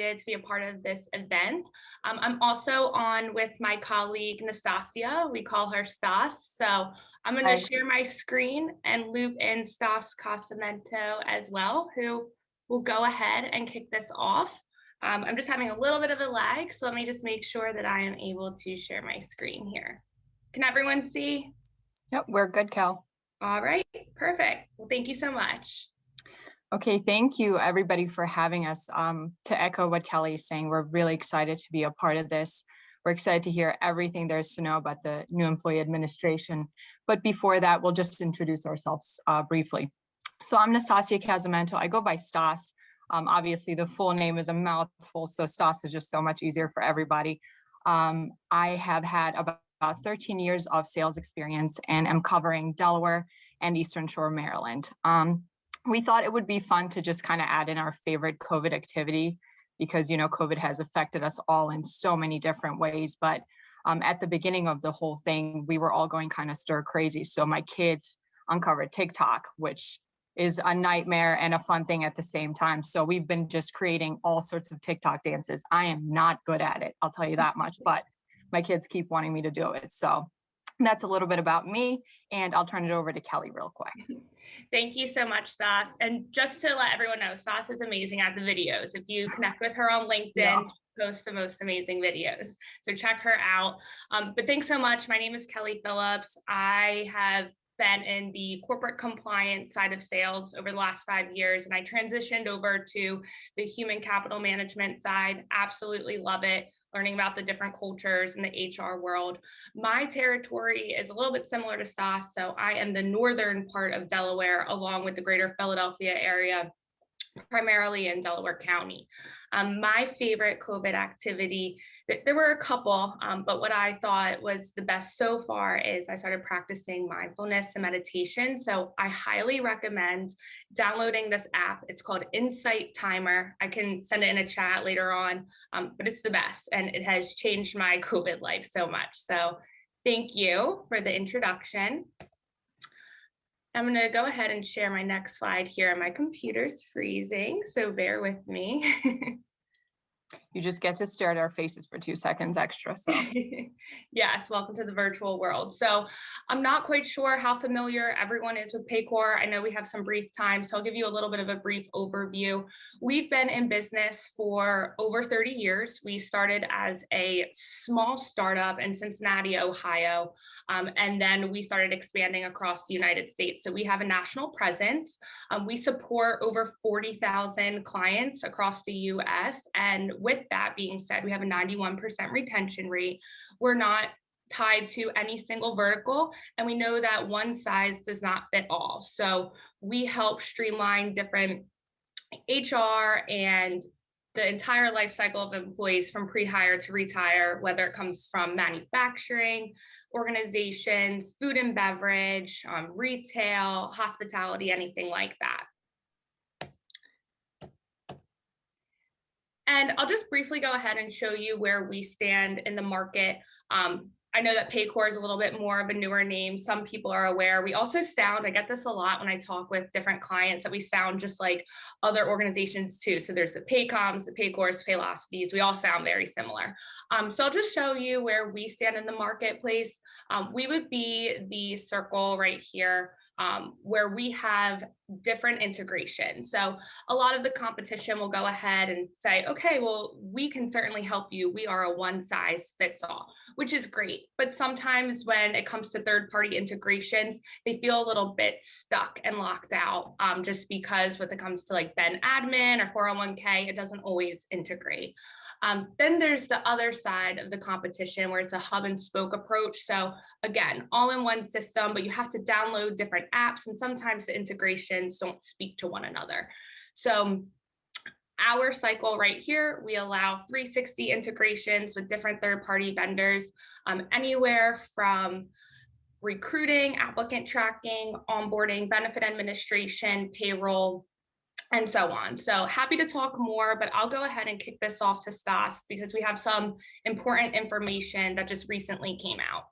to be a part of this event. I'm also on with my colleague, Anastasia. We call her Stas. So I'm going to share my screen and loop in Stas Casamanto as well, who will go ahead and kick this off. I'm just having a little bit of a lag, so let me just make sure that I am able to share my screen here. Can everyone see? Yep, we're good, Cal. All right, perfect. Well, thank you so much. Okay, thank you everybody for having us. To echo what Kelly is saying, we're really excited to be a part of this. We're excited to hear everything there is to know about the new employee administration. But before that, we'll just introduce ourselves briefly. So I'm Anastasia Casamanto. I go by Stas. Obviously, the full name is a mouthful, so Stas is just so much easier for everybody. I have had about 13 years of sales experience and am covering Delaware and Eastern Shore, Maryland. We thought it would be fun to just kind of add in our favorite COVID activity because, you know, COVID has affected us all in so many different ways. But at the beginning of the whole thing, we were all going kind of stir crazy. So my kids uncovered TikTok, which is a nightmare and a fun thing at the same time. So we've been just creating all sorts of TikTok dances. I am not good at it, I'll tell you that much, but my kids keep wanting me to do it. So that's a little bit about me, and I'll turn it over to Kelly real quick. Thank you so much, Stas. And just to let everyone know, Stas is amazing at the videos. If you connect with her on LinkedIn, she posts the most amazing videos. So check her out. But thanks so much. My name is Kelly Phillips. I have been in the corporate compliance side of sales over the last 5 years, and I transitioned over to the human capital management side. Absolutely love it, learning about the different cultures in the HR world. My territory is a little bit similar to Stas, so I am the northern part of Delaware, along with the greater Philadelphia area, primarily in Delaware County. My favorite COVID activity, there were a couple, but what I thought was the best so far is I started practicing mindfulness and meditation. So I highly recommend downloading this app. It's called Insight Timer. I can send it in a chat later on, but it's the best and it has changed my COVID life so much. So thank you for the introduction. I'm going to go ahead and share my next slide here. My computer's freezing, so bear with me. You just get to stare at our faces for 2 seconds extra. So yes, welcome to the virtual world. So I'm not quite sure how familiar everyone is with Paycor. I know we have some brief time, so I'll give you a little bit of a brief overview. We've been in business for over 30 years. We started as a small startup in Cincinnati, Ohio, and then we started expanding across the United States. So we have a national presence. We support over 40,000 clients across the US, and with that being said, we have a 91% retention rate. We're not tied to any single vertical, and we know that one size does not fit all. So we help streamline different HR and the entire life cycle of employees from pre-hire to retire, whether it comes from manufacturing, organizations, food and beverage, retail, hospitality, anything like that. And I'll just briefly go ahead and show you where we stand in the market. I know that Paycor is a little bit more of a newer name. Some people are aware. We also sound, I get this a lot when I talk with different clients, that we sound just like other organizations too. So there's the Paycoms, the Paycors, Paylocities. We all sound very similar. So I'll just show you where we stand in the marketplace. We would be the circle right here, where we have different integration. So a lot of the competition will go ahead and say, okay, well, we can certainly help you. We are a one size fits all, which is great. But sometimes when it comes to third-party integrations, they feel a little bit stuck and locked out, just because when it comes to like Ben Admin or 401k, it doesn't always integrate. Then there's the other side of the competition where it's a hub and spoke approach. So again, all in one system, but you have to download different apps, and sometimes the integrations don't speak to one another. So our cycle right here, we allow 360 integrations with different third-party vendors, anywhere from recruiting, applicant tracking, onboarding, benefit administration, payroll, and so on. So happy to talk more, but I'll go ahead and kick this off to Stas because we have some important information that just recently came out.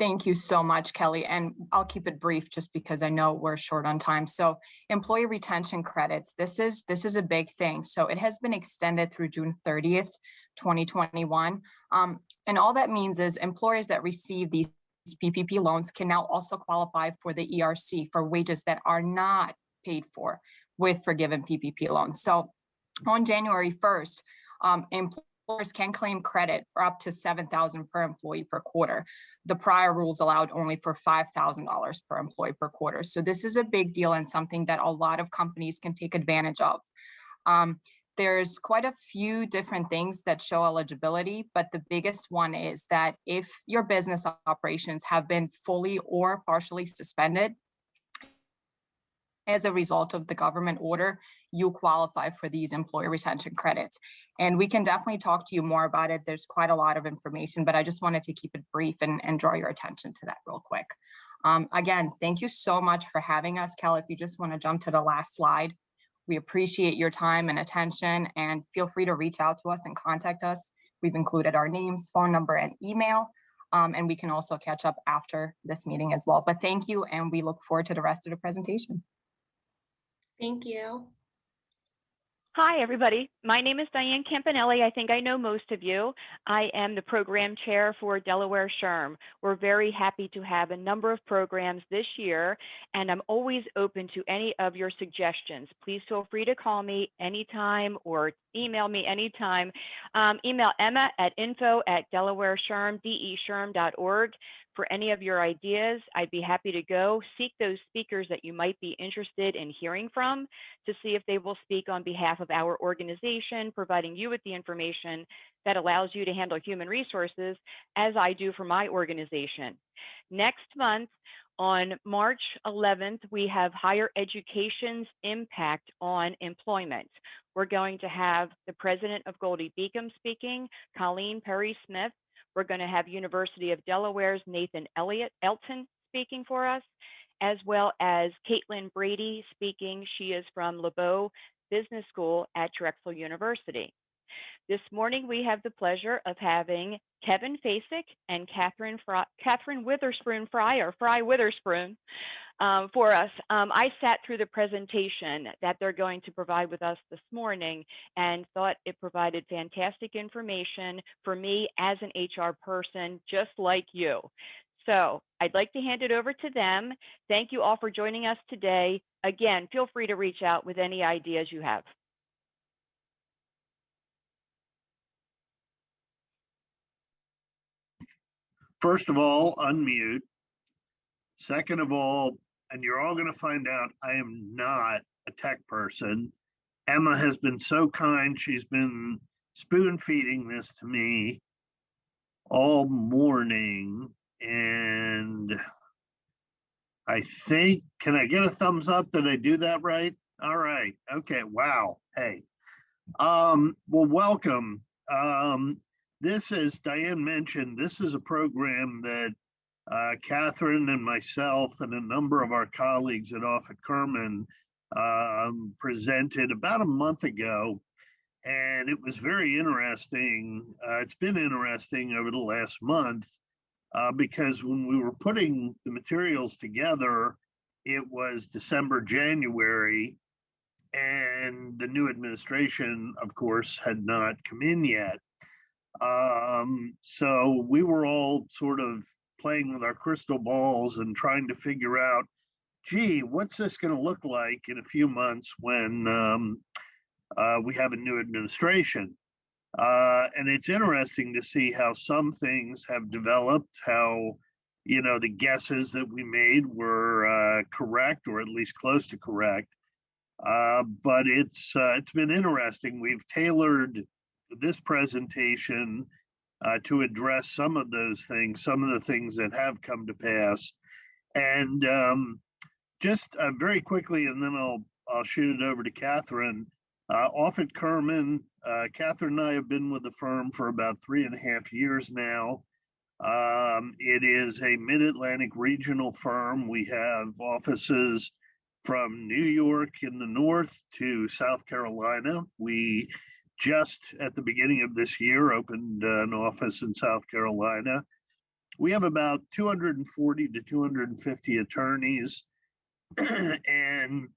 Thank you so much, Kelly. And I'll keep it brief just because I know we're short on time. So employee retention credits, this is a big thing. So it has been extended through June 30th, 2021. And all that means is employers that receive these PPP loans can now also qualify for the ERC for wages that are not paid for with forgiven PPP loans. So on January 1st, employers can claim credit for up to $7,000 per employee per quarter. The prior rules allowed only for $5,000 per employee per quarter. So this is a big deal and something that a lot of companies can take advantage of. There's quite a few different things that show eligibility, but the biggest one is that if your business operations have been fully or partially suspended as a result of the government order, you qualify for these employee retention credits. And we can definitely talk to you more about it. There's quite a lot of information, but I just wanted to keep it brief and draw your attention to that real quick. Again, thank you so much for having us. Kel, if you just want to jump to the last slide. We appreciate your time and attention, and feel free to reach out to us and contact us. We've included our names, phone number, and email, and we can also catch up after this meeting as well. But thank you, and we look forward to the rest of the presentation. Thank you. Hi, everybody. My name is Diane Campanelli. I think I know most of you. I am the program chair for Delaware SHRM. We're very happy to have a number of programs this year, and I'm always open to any of your suggestions. Please feel free to call me anytime or email me anytime. Email Emma at info@delawareshrm.org for any of your ideas. I'd be happy to go seek those speakers that you might be interested in hearing from to see if they will speak on behalf of our organization, providing you with the information that allows you to handle human resources as I do for my organization. Next month, on March 11th, we have higher education's impact on employment. We're going to have the president of Goldie Beacom speaking, Colleen Perry-Smith. We're going to have University of Delaware's Nathan Elton speaking for us, as well as Caitlin Brady speaking. She is from LeBeau Business School at Drexel University. This morning, we have the pleasure of having Kevin Fasic and Katherine Witherspoon Fry Witherspoon for us. I sat through the presentation that they're going to provide with us this morning and thought it provided fantastic information for me as an HR person, just like you. So I'd like to hand it over to them. Thank you all for joining us today. Again, feel free to reach out with any ideas you have. First of all, unmute. Second of all, and you're all going to find out I am not a tech person. Emma has been so kind. She's been spoon feeding this to me all morning. And I think, can I get a thumbs up? Did I do that right? All right. Okay. Wow. Hey. Well, welcome. This, as Diane mentioned, this is a program that Katherine and myself and a number of our colleagues at Offit Kurman presented about a month ago, and it was very interesting. It's been interesting over the last month because when we were putting the materials together, it was December, January, and the new administration, of course, had not come in yet. So we were all sort of playing with our crystal balls and trying to figure out, gee, what's this going to look like in a few months when we have a new administration? And it's interesting to see how some things have developed, how, you know, the guesses that we made were correct, or at least close to correct. But it's been interesting. We've tailored this presentation to address some of those things, some of the things that have come to pass. And just very quickly, and then I'll shoot it over to Katherine. Offit Kurman, Katherine and I have been with the firm for about 3.5 years now. It is a Mid-Atlantic regional firm. We have offices from New York in the north to South Carolina. We just at the beginning of this year opened an office in South Carolina. we have about 240 to 250 attorneys, and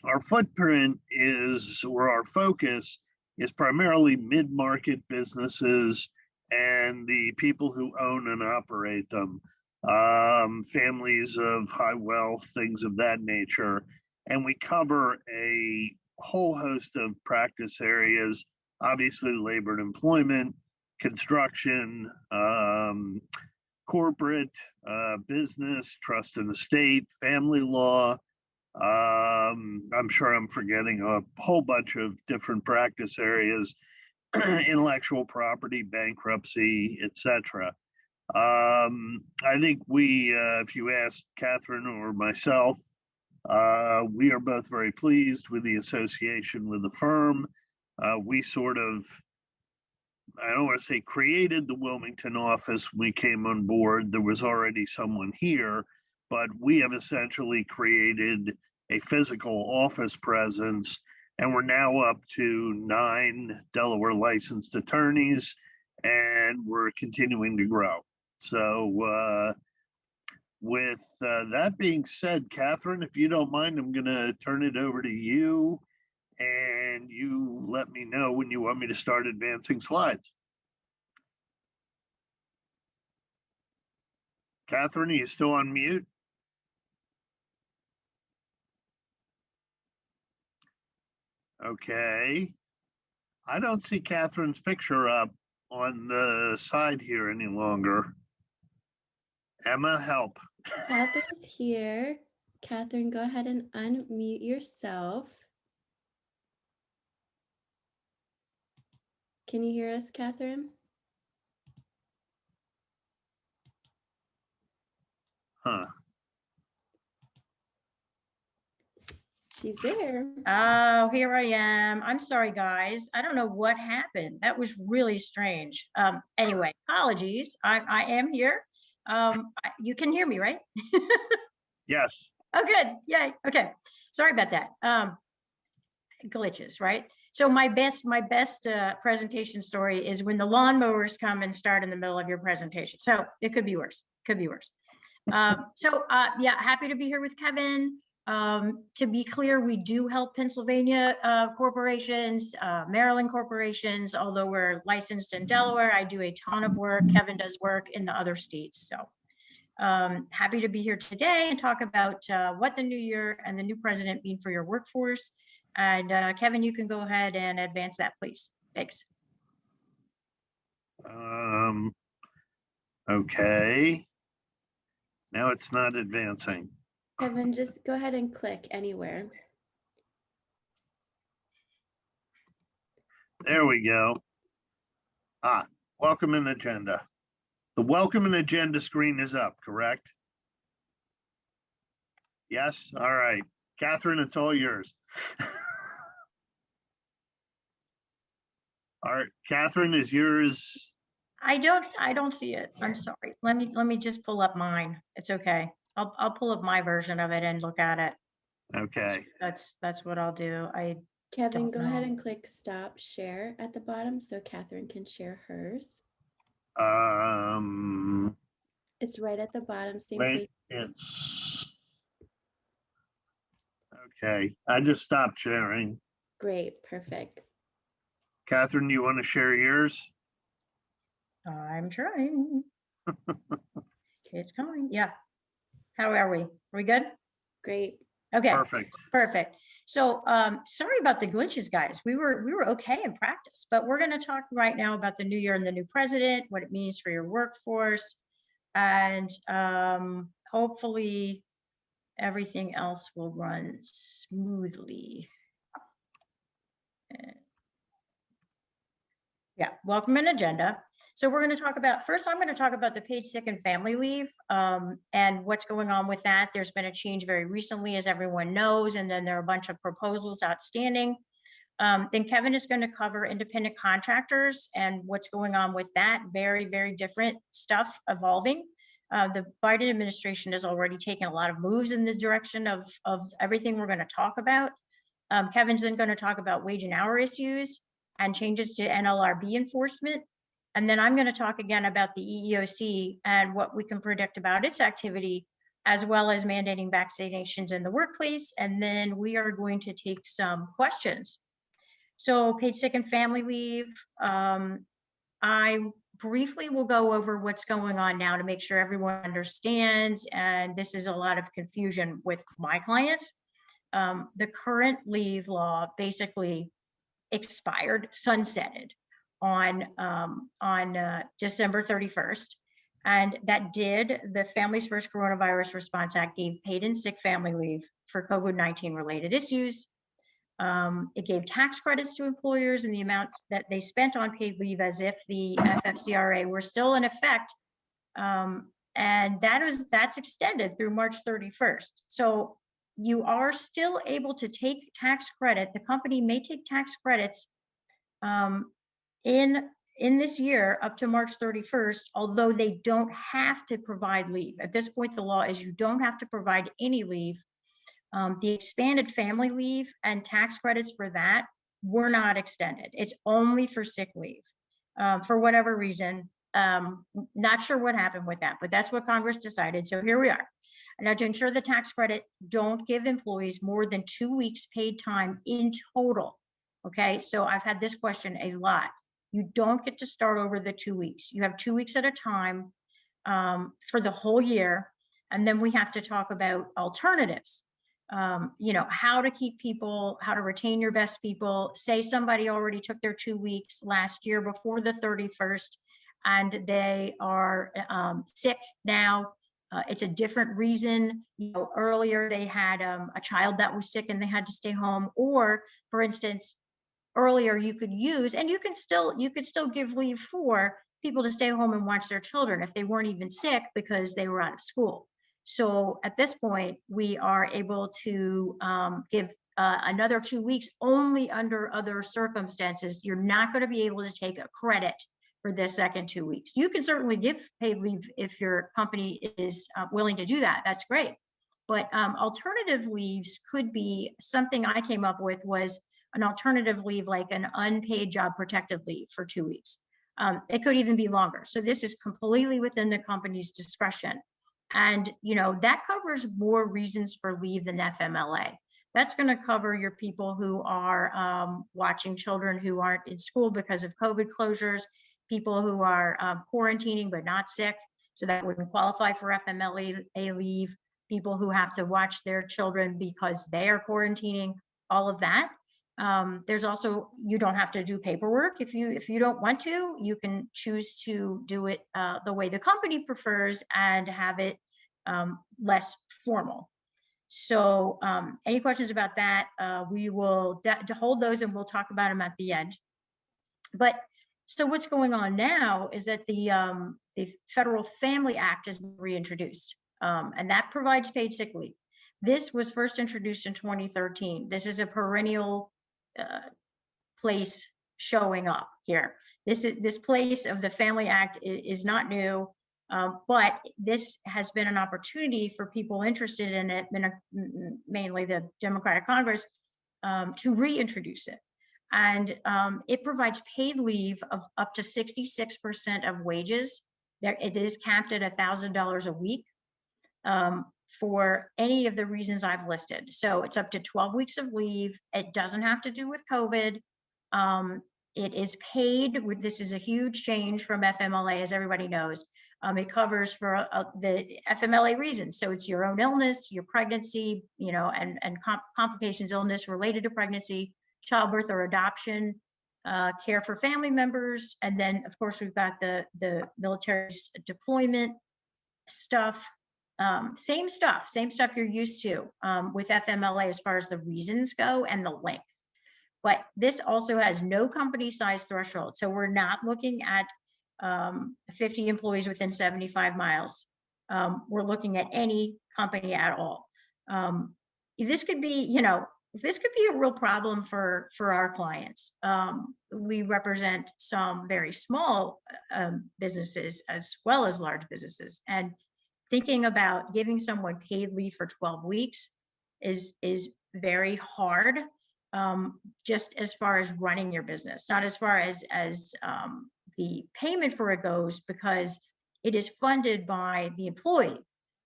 our footprint is, or our focus is primarily mid-market businesses and the people who own and operate them, families of high wealth, things of that nature. And we cover a whole host of practice areas, obviously labor and employment, construction, corporate, business, trust and estate, family law. I'm sure I'm forgetting a whole bunch of different practice areas, intellectual property, bankruptcy, etc. I think if you ask Katherine or myself, we are both very pleased with the association with the firm. We sort of, I don't want to say created the Wilmington office when we came on board. There was already someone here, but we have essentially created a physical office presence, and we're now up to 9 Delaware licensed attorneys, and we're continuing to grow. So with that being said, Katherine, if you don't mind, I'm going to turn it over to you, and you let me know when you want me to start advancing slides. Katherine, are you still on mute? Okay. I don't see Katherine's picture up on the side here any longer. Emma, help. Catherine's here. Katherine, go ahead and unmute yourself. Can you hear us, Katherine? Huh. She's there. Oh, here I am. I'm sorry, guys. I don't know what happened. That was really strange. Anyway, apologies. I am here. You can hear me, right? Yes. Oh, good. Yay. Okay. Sorry about that. Glitches, right? So my best presentation story is when the lawnmowers come and start in the middle of your presentation. So it could be worse. Could be worse. Yeah, happy to be here with Kevin. To be clear, we do help Pennsylvania corporations, Maryland corporations, although we're licensed in Delaware. I do a ton of work. Kevin does work in the other states. So happy to be here today and talk about what the new year and the new president mean for your workforce. And Kevin, you can go ahead and advance that, please. Thanks. Okay. Now it's not advancing. Kevin, just go ahead and click anywhere. There we go. Welcome and agenda. The welcome and agenda screen is up, correct? Yes? All right. Katherine, it's all yours. All right, Katherine, is yours? I don't see it. I'm sorry. Let me just pull up mine. It's okay. I'll pull up my version of it and look at it. Okay. That's what I'll do. Kevin, go ahead know. and click stop share at the bottom so Katherine can share hers. It's right at the bottom. Same place. Wait, it's okay. I just stopped sharing. Great, perfect. Katherine, do you want to share yours? I'm trying. It's coming. Yeah. How are we? Are we good? Great. Okay. Perfect. Perfect. So sorry about the glitches, guys. We were okay in practice, but we're going to talk right now about the new year and the new president, what it means for your workforce, and hopefully everything else will run smoothly. Yeah, welcome and agenda. So we're going to talk about, first I'm going to talk about the paid sick and family leave and what's going on with that. There's been a change very recently, as everyone knows, and then there are a bunch of proposals outstanding. Then Kevin is going to cover independent contractors and what's going on with that. Very, very different stuff evolving. The Biden administration has already taken a lot of moves in the direction of everything we're going to talk about. Kevin's then going to talk about wage and hour issues and changes to NLRB enforcement. And then I'm going to talk again about the EEOC and what we can predict about its activity, as well as mandating vaccinations in the workplace. And then we are going to take some questions. So paid sick and family leave. I briefly will go over what's going on now to make sure everyone understands. And this is a lot of confusion with my clients. The current leave law basically expired, sunsetted on December 31st. And that the Families First Coronavirus Response Act gave paid and sick family leave for COVID-19 related issues. It gave tax credits to employers in the amount that they spent on paid leave as if the FFCRA were still in effect. And that's extended through March 31st. So you are still able to take tax credit. The company may take tax credits in this year up to March 31st, although they don't have to provide leave. At this point, the law is you don't have to provide any leave. The expanded family leave and tax credits for that were not extended. It's only for sick leave for whatever reason. Not sure what happened with that, but that's what Congress decided. So here we are. Now, to ensure the tax credit don't give employees more than 2 weeks paid time in total. Okay, so I've had this question a lot. You don't get to start over the 2 weeks. You have 2 weeks at a time for the whole year. And then we have to talk about alternatives. How to keep people, how to retain your best people. Say somebody already took their 2 weeks last year before the 31st and they are sick now. It's a different reason. Earlier they had a child that was sick and they had to stay home. Or, for instance, earlier you could use, and you could still give leave for people to stay home and watch their children if they weren't even sick because they were out of school. So at this point, we are able to give another 2 weeks only under other circumstances. You're not going to be able to take a credit for the second 2 weeks. You can certainly give paid leave if your company is willing to do that. That's great. But alternative leaves could be something I came up with was an alternative leave like an unpaid job protected leave for 2 weeks. It could even be longer. So this is completely within the company's discretion. And, that covers more reasons for leave than FMLA. That's going to cover your people who are watching children who aren't in school because of COVID closures, people who are quarantining but not sick, so that wouldn't qualify for FMLA leave, people who have to watch their children because they are quarantining, all of that. There's also, you don't have to do paperwork. If you don't want to, you can choose to do it the way the company prefers and have it less formal. So any questions about that, we will hold those and we'll talk about them at the end. But so what's going on now is that the Federal Family Act is reintroduced, and that provides paid sick leave. This was first introduced in 2013. This is a perennial place showing up here. This place of the Family Act is not new, but this has been an opportunity for people interested in it, mainly the Democratic Congress, to reintroduce it. And it provides paid leave of up to 66% of wages. It is capped at $1,000 a week for any of the reasons I've listed. So it's up to 12 weeks of leave. It doesn't have to do with COVID. It is paid. This is a huge change from FMLA, as everybody knows. It covers for the FMLA reasons. So it's your own illness, your pregnancy, and complications, illness related to pregnancy, childbirth or adoption, care for family members. And then, of course, we've got the military deployment stuff. Same stuff you're used to with FMLA as far as the reasons go and the length. But this also has no company size threshold. So we're not looking at 50 employees within 75 miles. We're looking at any company at all. This could be, a real problem for our clients. We represent some very small businesses as well as large businesses. And thinking about giving someone paid leave for 12 weeks is very hard, just as far as running your business, not as far as the payment for it goes because it is funded by the employee.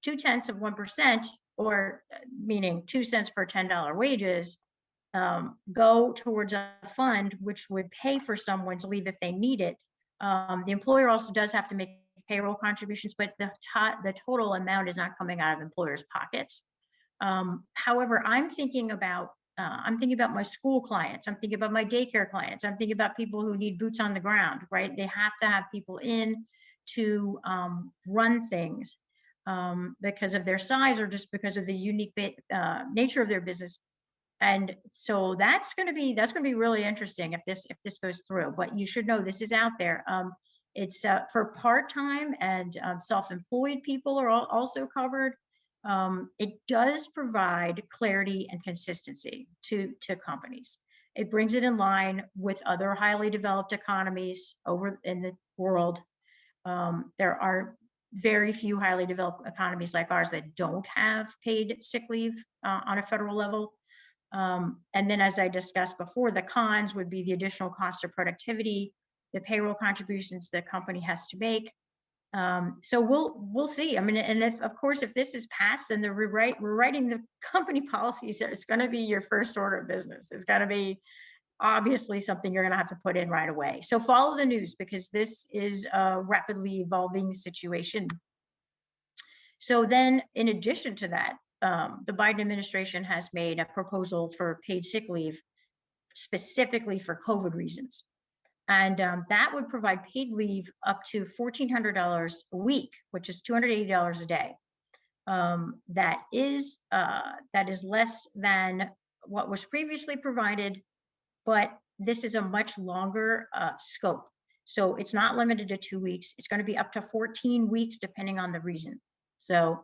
0.2%, or meaning 2 cents per $10 wages, go towards a fund which would pay for someone's leave if they need it. The employer also does have to make payroll contributions, but the total amount is not coming out of employers' pockets. However, I'm thinking about my school clients. I'm thinking about my daycare clients. I'm thinking about people who need boots on the ground, right? They have to have people in to run things because of their size or just because of the unique nature of their business. And so that's going to be really interesting if this goes through. But you should know this is out there. It's for part-time and self-employed people are also covered. It does provide clarity and consistency to companies. It brings it in line with other highly developed economies over in the world. There are very few highly developed economies like ours that don't have paid sick leave on a federal level. And then, as I discussed before, the cons would be the additional cost of productivity, the payroll contributions the company has to make. So we'll see. I mean, and if this is passed, then rewriting the company policies, it's going to be your first order of business. It's going to be obviously something you're going to have to put in right away. So follow the news because this is a rapidly evolving situation. So then, in addition to that, the Biden administration has made a proposal for paid sick leave specifically for COVID reasons. And that would provide paid leave up to $1,400 a week, which is $280 a day. That is less than what was previously provided, but this is a much longer scope. So it's not limited to 2 weeks. It's going to be up to 14 weeks, depending on the reason. So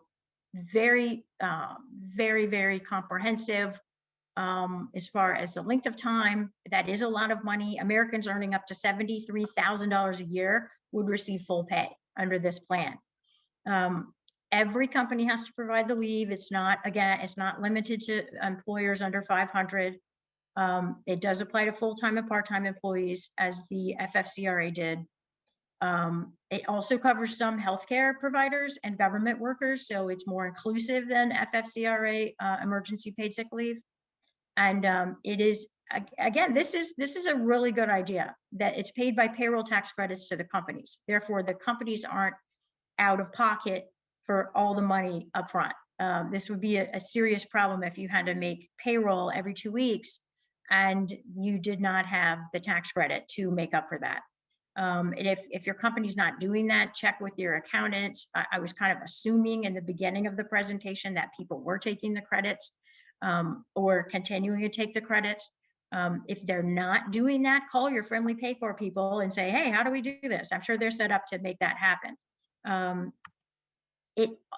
very, very comprehensive. As far as the length of time, that is a lot of money. Americans earning up to $73,000 a year would receive full pay under this plan. Every company has to provide the leave. It's not limited to employers under 500. It does apply to full-time and part-time employees, as the FFCRA did. It also covers some healthcare providers and government workers, so it's more inclusive than FFCRA emergency paid sick leave. And it is, again, this is a really good idea that it's paid by payroll tax credits to the companies. Therefore, the companies aren't out of pocket for all the money up front. This would be a serious problem if you had to make payroll every 2 weeks and you did not have the tax credit to make up for that. And if your company's not doing that, check with your accountant. I was kind of assuming in the beginning of the presentation that people were taking the credits or continuing to take the credits. If they're not doing that, call your friendly Paycor people and say, hey, how do we do this? I'm sure they're set up to make that happen.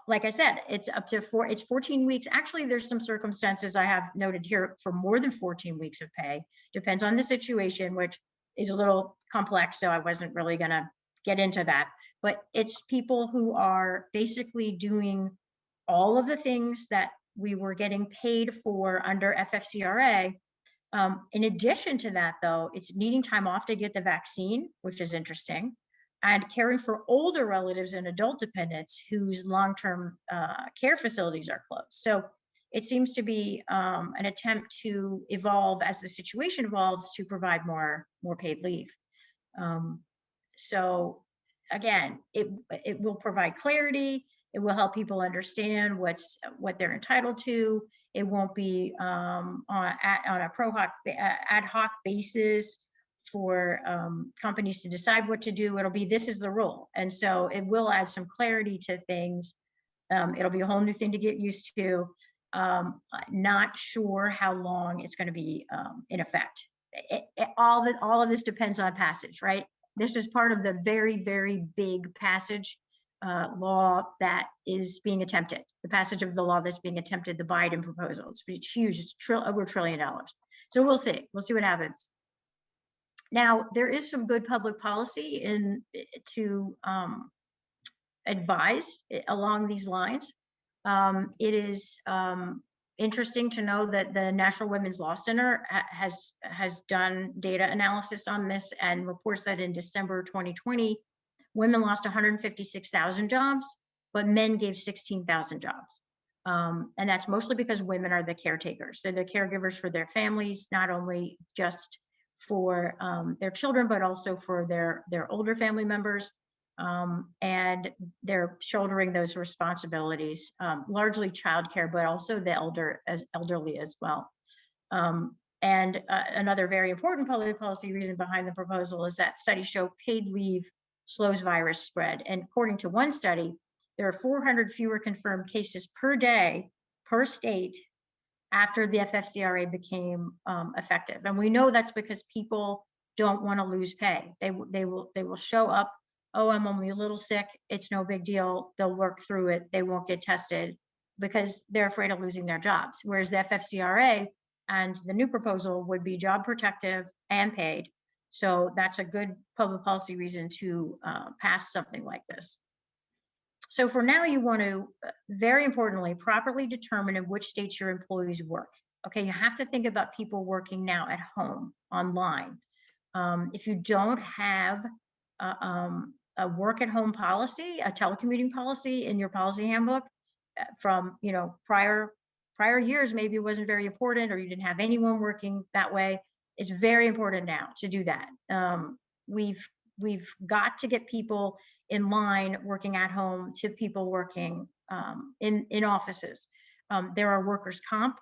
Like I said, it's up to it's 14 weeks. Actually, there's some circumstances I have noted here for more than 14 weeks of pay. Depends on the situation, which is a little complex, so I wasn't really gonna get into that. But it's people who are basically doing all of the things that we were getting paid for under FFCRA. In addition to that, though, it's needing time off to get the vaccine, which is interesting, and caring for older relatives and adult dependents whose long-term care facilities are closed. So it seems to be an attempt to evolve as the situation evolves to provide more paid leave. So again, it will provide clarity. It will help people understand what they're entitled to. It won't be on a ad hoc basis for companies to decide what to do. It'll be, this is the rule. And so it will add some clarity to things. It'll be a whole new thing to get used to. Not sure how long it's going to be in effect. All of this depends on passage, right? This is part of the very, very big passage law that is being attempted. The passage of the law that's being attempted, the Biden proposal. It's huge. It's over $1 trillion. So we'll see. We'll see what happens. Now, there is some good public policy to advise along these lines. It is Interesting to know that the National Women's Law Center has done data analysis on this and reports that in December 2020, women lost 156,000 jobs, but men gave 16,000 jobs. And that's mostly because women are the caretakers. They're the caregivers for their families, not only just for their children, but also for their older family members. And they're shouldering those responsibilities, largely childcare, but also the elderly as well. And another very important public policy reason behind the proposal is that studies show paid leave slows virus spread. And according to one study, there are 400 fewer confirmed cases per day per state after the FFCRA became effective. And we know that's because people don't want to lose pay. They will show up. Oh, I'm only a little sick. It's no big deal. They'll work through it. They won't get tested because they're afraid of losing their jobs. Whereas the FFCRA and the new proposal would be job protective and paid. So that's a good public policy reason to pass something like this. So for now, you want to, very importantly, properly determine in which states your employees work. Okay, you have to think about people working now at home, online. If you don't have a work at home policy, a telecommuting policy in your policy handbook from prior years, maybe it wasn't very important or you didn't have anyone working that way. It's very important now to do that. We've got to get people in line working at home to people working in offices. There are workers' comp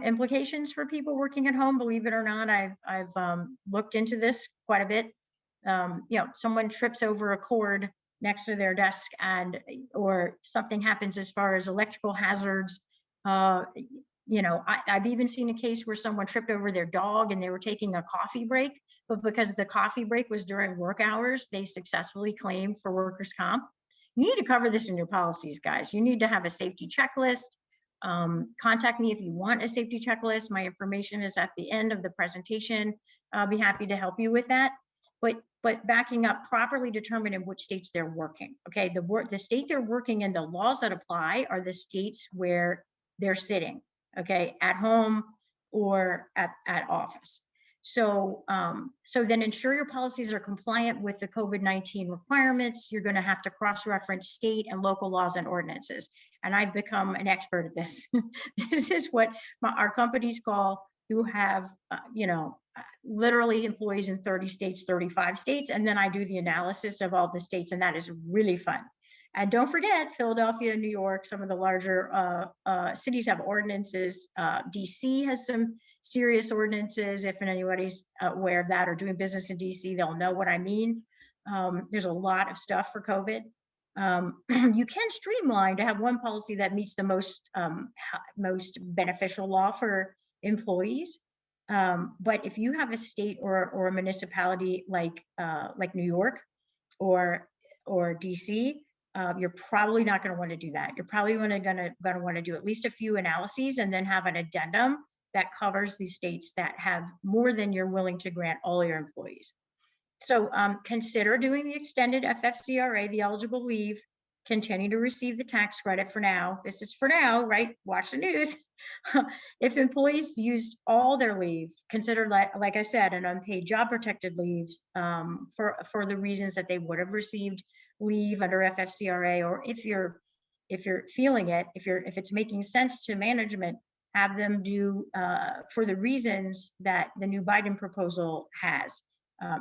implications for people working at home. Believe it or not, I've looked into this quite a bit. Someone trips over a cord next to their desk or something happens as far as electrical hazards. I've even seen a case where someone tripped over their dog and they were taking a coffee break, but because the coffee break was during work hours, they successfully claimed for workers' comp. You need to cover this in your policies, guys. You need to have a safety checklist. Contact me if you want a safety checklist. My information is at the end of the presentation. I'll be happy to help you with that. But backing up, properly determine in which states they're working. Okay, the state they're working in, the laws that apply are the states where they're sitting. Okay, at home or at office. So then ensure your policies are compliant with the COVID-19 requirements. You're going to have to cross-reference state and local laws and ordinances. And I've become an expert at this. This is what our companies call, who have, literally employees in 30 states, 35 states. And then I do the analysis of all the states, and that is really fun. And don't forget, Philadelphia, New York, some of the larger cities have ordinances. DC has some serious ordinances. If anybody's aware of that or doing business in DC, they'll know what I mean. There's a lot of stuff for COVID. You can streamline to have one policy that meets the most beneficial law for employees. But if you have a state or a municipality like New York or DC, you're probably not going to want to do that. You're probably going to want to do at least a few analyses and then have an addendum that covers the states that have more than you're willing to grant all your employees. So consider doing the extended FFCRA, the eligible leave, continue to receive the tax credit for now. This is for now, right? Watch the news. If employees used all their leave, consider, like I said, an unpaid job protected leave for the reasons that they would have received leave under FFCRA, or if you're feeling it, if it's making sense to management, have them do for the reasons that the new Biden proposal has.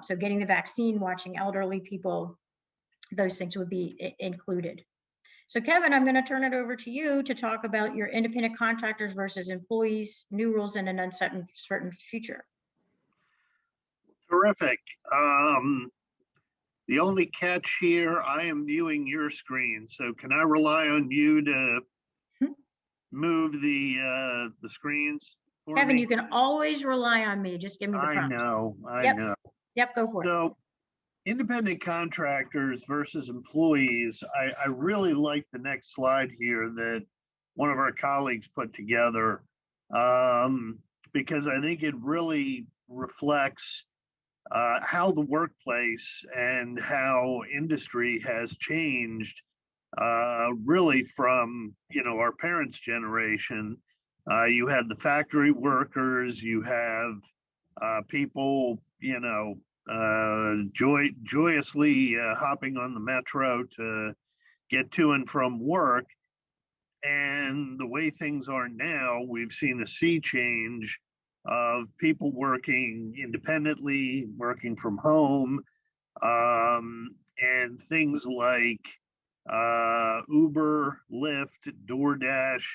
So getting the vaccine, watching elderly people, those things would be included. So Kevin, I'm going to turn it over to you to talk about your independent contractors versus employees, new rules in an uncertain future. Terrific. The only catch here, I am viewing your screen. So can I rely on you to move the screens for Kevin, me? you can always rely on me. Just give me the prompt. I know. Yep, go for it. So independent contractors versus employees, I really like the next slide here that one of our colleagues put together, because I think it really reflects how the workplace and how industry has changed really from our parents' generation. You have the factory workers, you have people, joyously hopping on the metro to get to and from work. And the way things are now, we've seen a sea change of people working independently, working from home, and things like Uber, Lyft, DoorDash,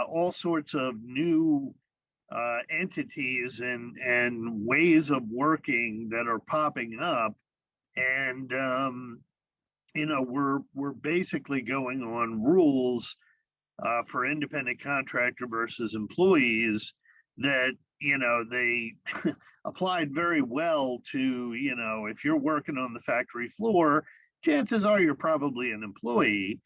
all sorts of new entities and ways of working that are popping up. And we're basically going on rules for independent contractor versus employees that they applied very well to, if you're working on the factory floor, chances are you're probably an employee.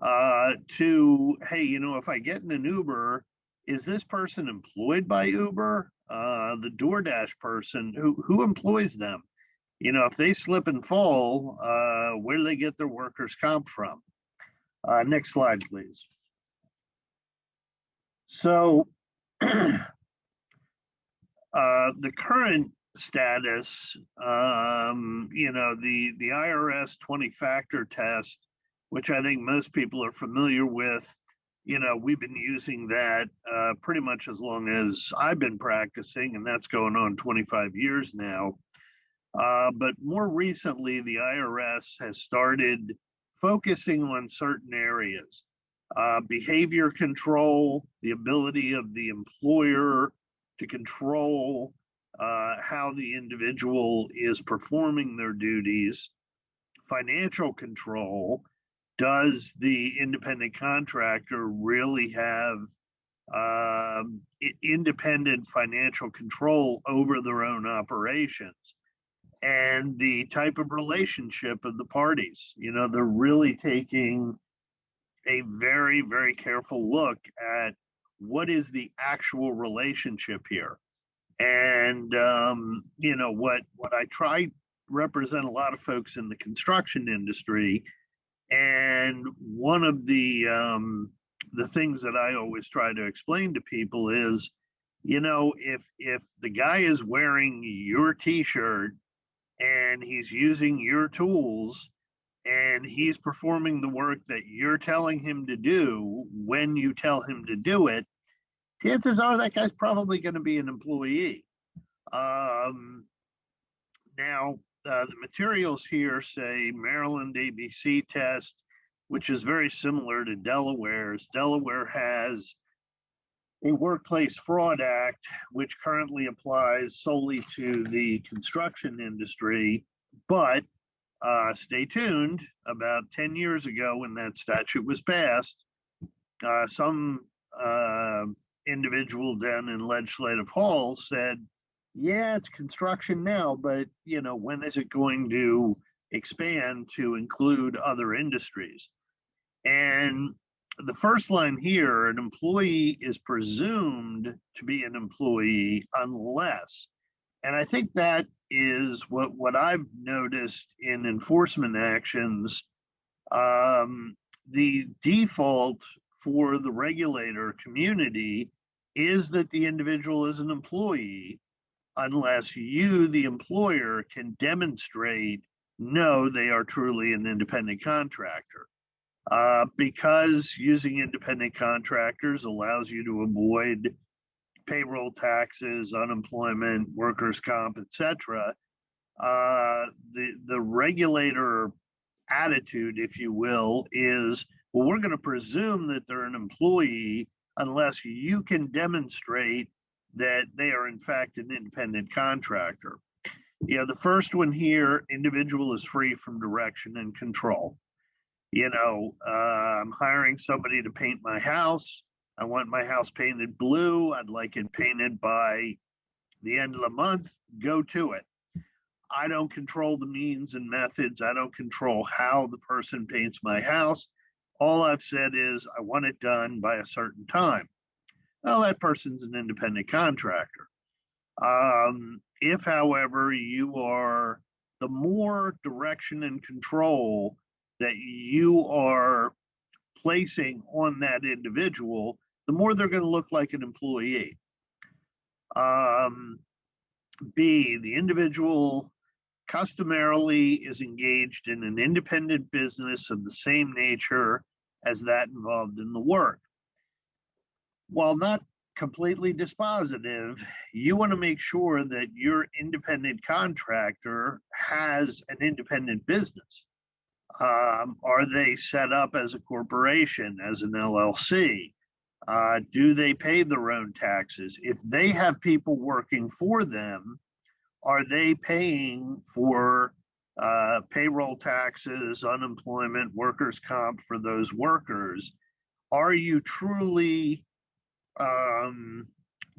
To, hey, if I get in an Uber, is this person employed by Uber? The DoorDash person, who employs them? If they slip and fall, where do they get their workers' comp from? Next slide, please. So the current status, the IRS 20-factor test, which I think most people are familiar with, we've been using that pretty much as long as I've been practicing, and that's going on 25 years now. But more recently, the IRS has started focusing on certain areas. Behavior control, the ability of the employer to control how the individual is performing their duties, financial control. Does the independent contractor really have independent financial control over their own operations? And the type of relationship of the parties. They're really taking a very, very careful look at what is the actual relationship here. And, what I try to represent a lot of folks in the construction industry. And one of the things that I always try to explain to people is, if the guy is wearing your t-shirt and he's using your tools and he's performing the work that you're telling him to do when you tell him to do it, chances are that guy's probably going to be an employee. Now, the materials here say Maryland ABC test, which is very similar to Delaware's. Delaware has a Workplace Fraud Act, which currently applies solely to the construction industry. But stay tuned, about 10 years ago when that statute was passed, some individual down in legislative halls said, yeah, it's construction now, but when is it going to expand to include other industries? And the first line here, an employee is presumed to be an employee unless, and I think that is what I've noticed in enforcement actions. The default for the regulator community is that the individual is an employee unless you, the employer, can demonstrate, no, they are truly an independent contractor. Because using independent contractors allows you to avoid payroll taxes, unemployment, workers' comp, etc. The regulator attitude, if you will, is, well, we're going to presume that they're an employee unless you can demonstrate that they are in fact an independent contractor. The first one here, individual is free from direction and control. I'm hiring somebody to paint my house. I want my house painted blue. I'd like it painted by the end of the month. Go to it. I don't control the means and methods. I don't control how the person paints my house. All I've said is I want it done by a certain time. Well, that person's an independent contractor. If, however, you are, the more direction and control that you are placing on that individual, the more they're going to look like an employee. B, the individual customarily is engaged in an independent business of the same nature as that involved in the work. While not completely dispositive, you want to make sure that your independent contractor has an independent business. Are they set up as a corporation, as an LLC? Do they pay their own taxes? If they have people working for them, are they paying for payroll taxes, unemployment, workers' comp for those workers? Are you truly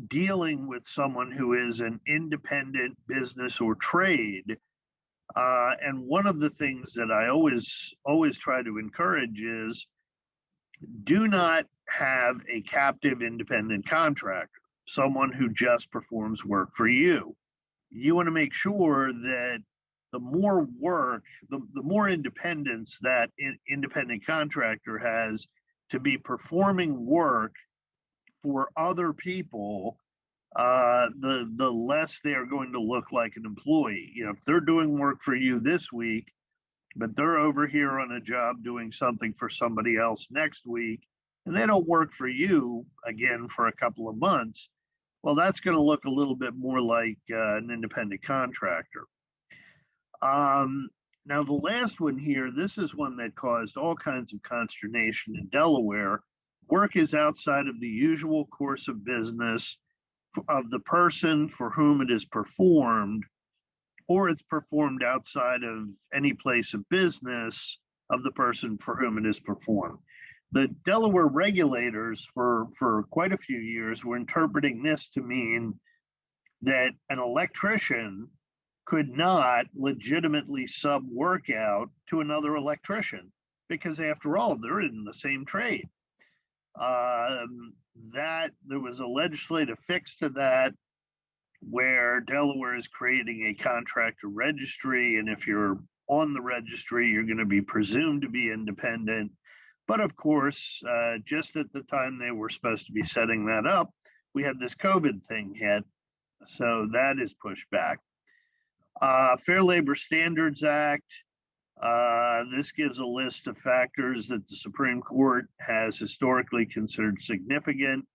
dealing with someone who is an independent business or trade? And one of the things that I always try to encourage is, do not have a captive independent contractor, someone who just performs work for you. You want to make sure that the more work, the more independence that independent contractor has to be performing work for other people, the less they are going to look like an employee. You know, if they're doing work for you this week, but they're over here on a job doing something for somebody else next week, and they don't work for you again for a couple of months, well, that's going to look a little bit more like an independent contractor. Now, the last one here, this is one that caused all kinds of consternation in Delaware. Work is outside of the usual course of business of the person for whom it is performed, or it's performed outside of any place of business of the person for whom it is performed. The Delaware regulators for quite a few years were interpreting this to mean that an electrician could not legitimately sub work out to another electrician, because after all, they're in the same trade. That there was a legislative fix to that, where Delaware is creating a contractor registry, and if you're on the registry, you're going to be presumed to be independent. But of course, just at the time they were supposed to be setting that up, we had this COVID thing hit, so that is pushed back. Fair Labor Standards Act, this gives a list of factors that the Supreme Court has historically considered significant.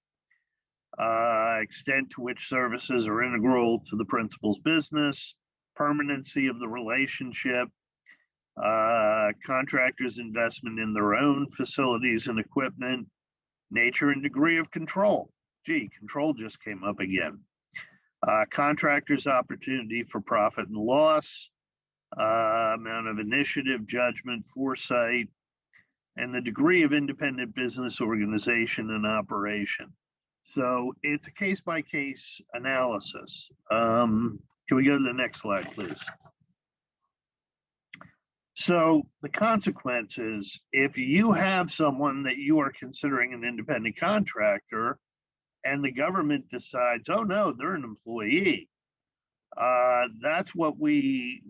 Extent to which services are integral to the principal's business, permanency of the relationship, contractors' investment in their own facilities and equipment, nature and degree of control. Gee, control just came up again. Contractors' opportunity for profit and loss, amount of initiative, judgment, foresight, and the degree of independent business organization and operation. So it's a case-by-case analysis. Can we go to the next slide, please? So the consequences, if you have someone that you are considering an independent contractor and the government decides, oh no, they're an employee, that's what we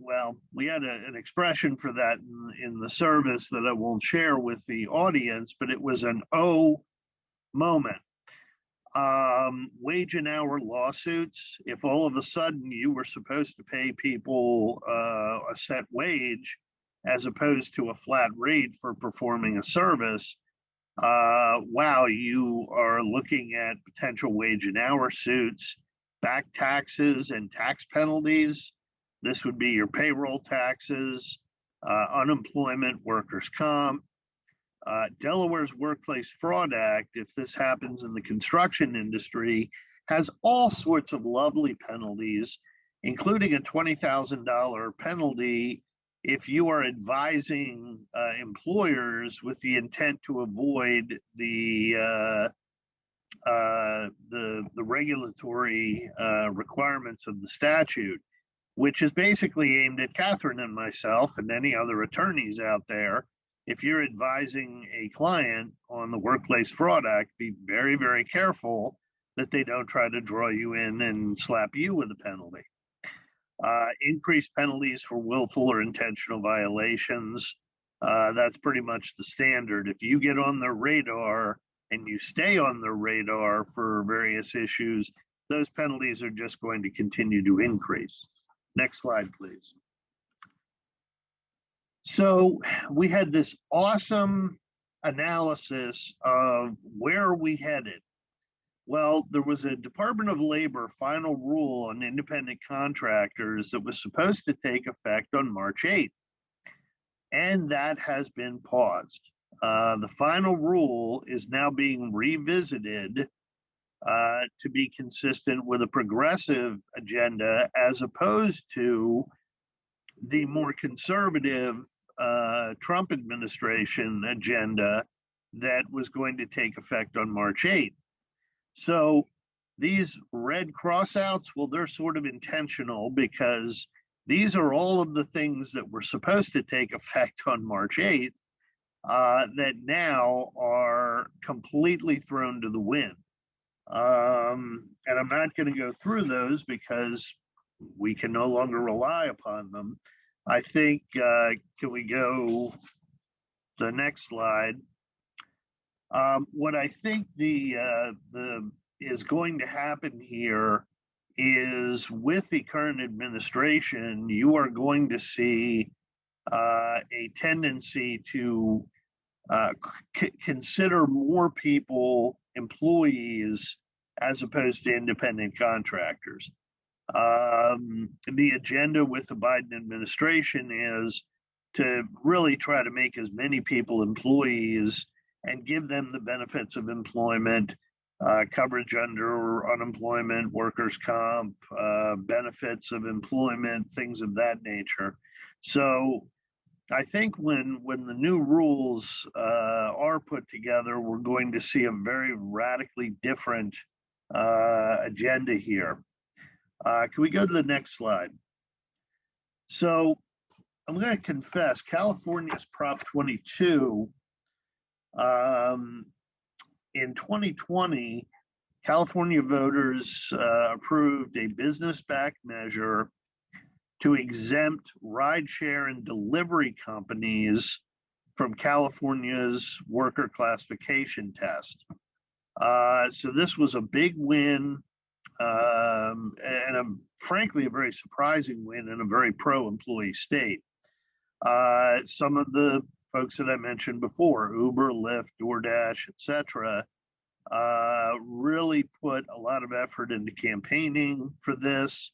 had an expression for that in the service that I won't share with the audience, but it was an O moment. Wage and hour lawsuits, if all of a sudden you were supposed to pay people a set wage as opposed to a flat rate for performing a service, wow, you are looking at potential wage and hour suits, back taxes and tax penalties. This would be your payroll taxes, unemployment, workers' comp. Delaware's Workplace Fraud Act, if this happens in the construction industry, has all sorts of lovely penalties, including a $20,000 penalty if you are advising employers with the intent to avoid the regulatory requirements of the statute, which is basically aimed at Katherine and myself and any other attorneys out there. If you're advising a client on the Workplace Fraud Act, be very, very careful that they don't try to draw you in and slap you with a penalty. Increased penalties for willful or intentional violations. That's pretty much the standard. If you get on their radar and you stay on their radar for various issues, those penalties are just going to continue to increase. Next slide, please. So we had this awesome analysis of where are we headed. Well, there was a Department of Labor final rule on independent contractors that was supposed to take effect on March 8th, and that has been paused. The final rule is now being revisited to be consistent with a progressive agenda as opposed to the more conservative Trump administration agenda that was going to take effect on March 8th. So these red crossouts, well, they're sort of intentional because these are all of the things that were supposed to take effect on March 8th that now are completely thrown to the wind. And I'm not going to go through those because we can no longer rely upon them. I think, can we go the next slide? What I think is going to happen here is with the current administration, you are going to see a tendency to consider more people employees as opposed to independent contractors. The agenda with the Biden administration is to really try to make as many people employees and give them the benefits of employment, coverage under unemployment, workers' comp, benefits of employment, things of that nature. So I think when the new rules are put together, we're going to see a very radically different agenda here. Can we go to the next slide? So I'm going to confess, California's Prop 22, in 2020, California voters approved a business-backed measure to exempt rideshare and delivery companies from California's worker classification test. So this was a big win and frankly, a very surprising win in a very pro-employee state. Some of the folks that I mentioned before, Uber, Lyft, DoorDash, etc., really put a lot of effort into campaigning for this.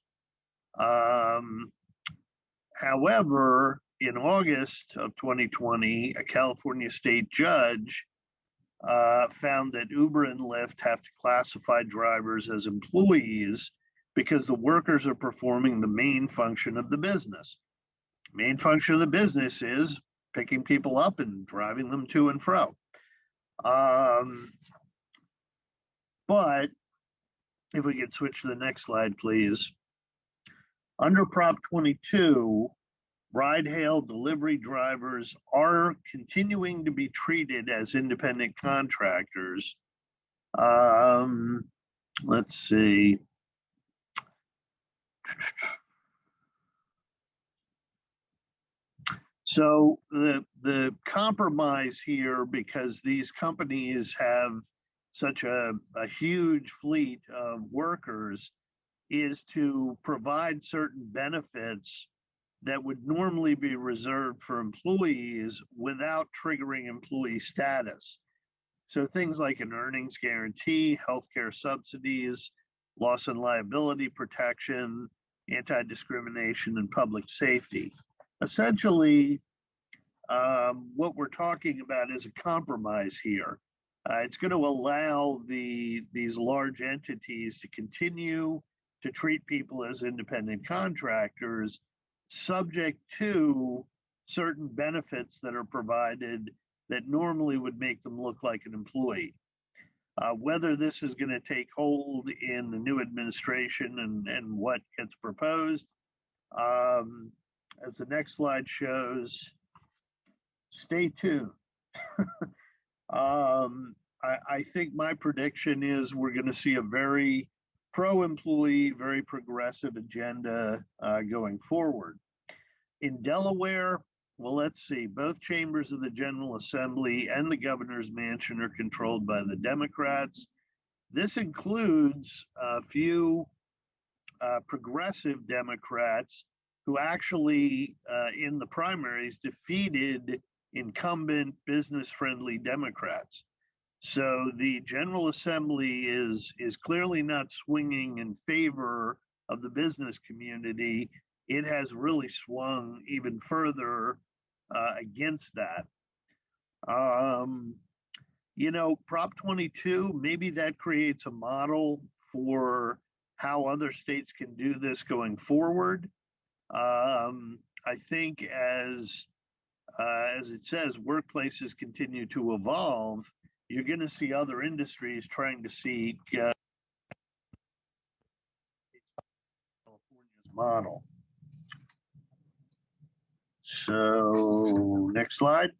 However, in August of 2020, a California state judge found that Uber and Lyft have to classify drivers as employees because the workers are performing the main function of the business. Main function of the business is picking people up and driving them to and fro. But if we could switch to the next slide, please. Under Prop 22, ride-hail delivery drivers are continuing to be treated as independent contractors. Let's see. So the compromise here, because these companies have such a huge fleet of workers, is to provide certain benefits that would normally be reserved for employees without triggering employee status. So things like an earnings guarantee, healthcare subsidies, loss and liability protection, anti-discrimination, and public safety. Essentially, what we're talking about is a compromise here. It's going to allow these large entities to continue to treat people as independent contractors, subject to certain benefits that are provided that normally would make them look like an employee. Whether this is going to take hold in the new administration and what gets proposed, as the next slide shows, stay tuned. I think my prediction is we're going to see a very pro-employee, very progressive agenda going forward. In Delaware, Well, let's see. Both chambers of the General Assembly and the governor's mansion are controlled by the Democrats. This includes a few progressive Democrats who actually, in the primaries, defeated incumbent business-friendly Democrats. So the General Assembly is clearly not swinging in favor of the business community. It has really swung even further against that. Prop 22, maybe that creates a model for how other states can do this going forward. I think as it says, workplaces continue to evolve, you're going to see other industries trying to seek California's model. So next slide.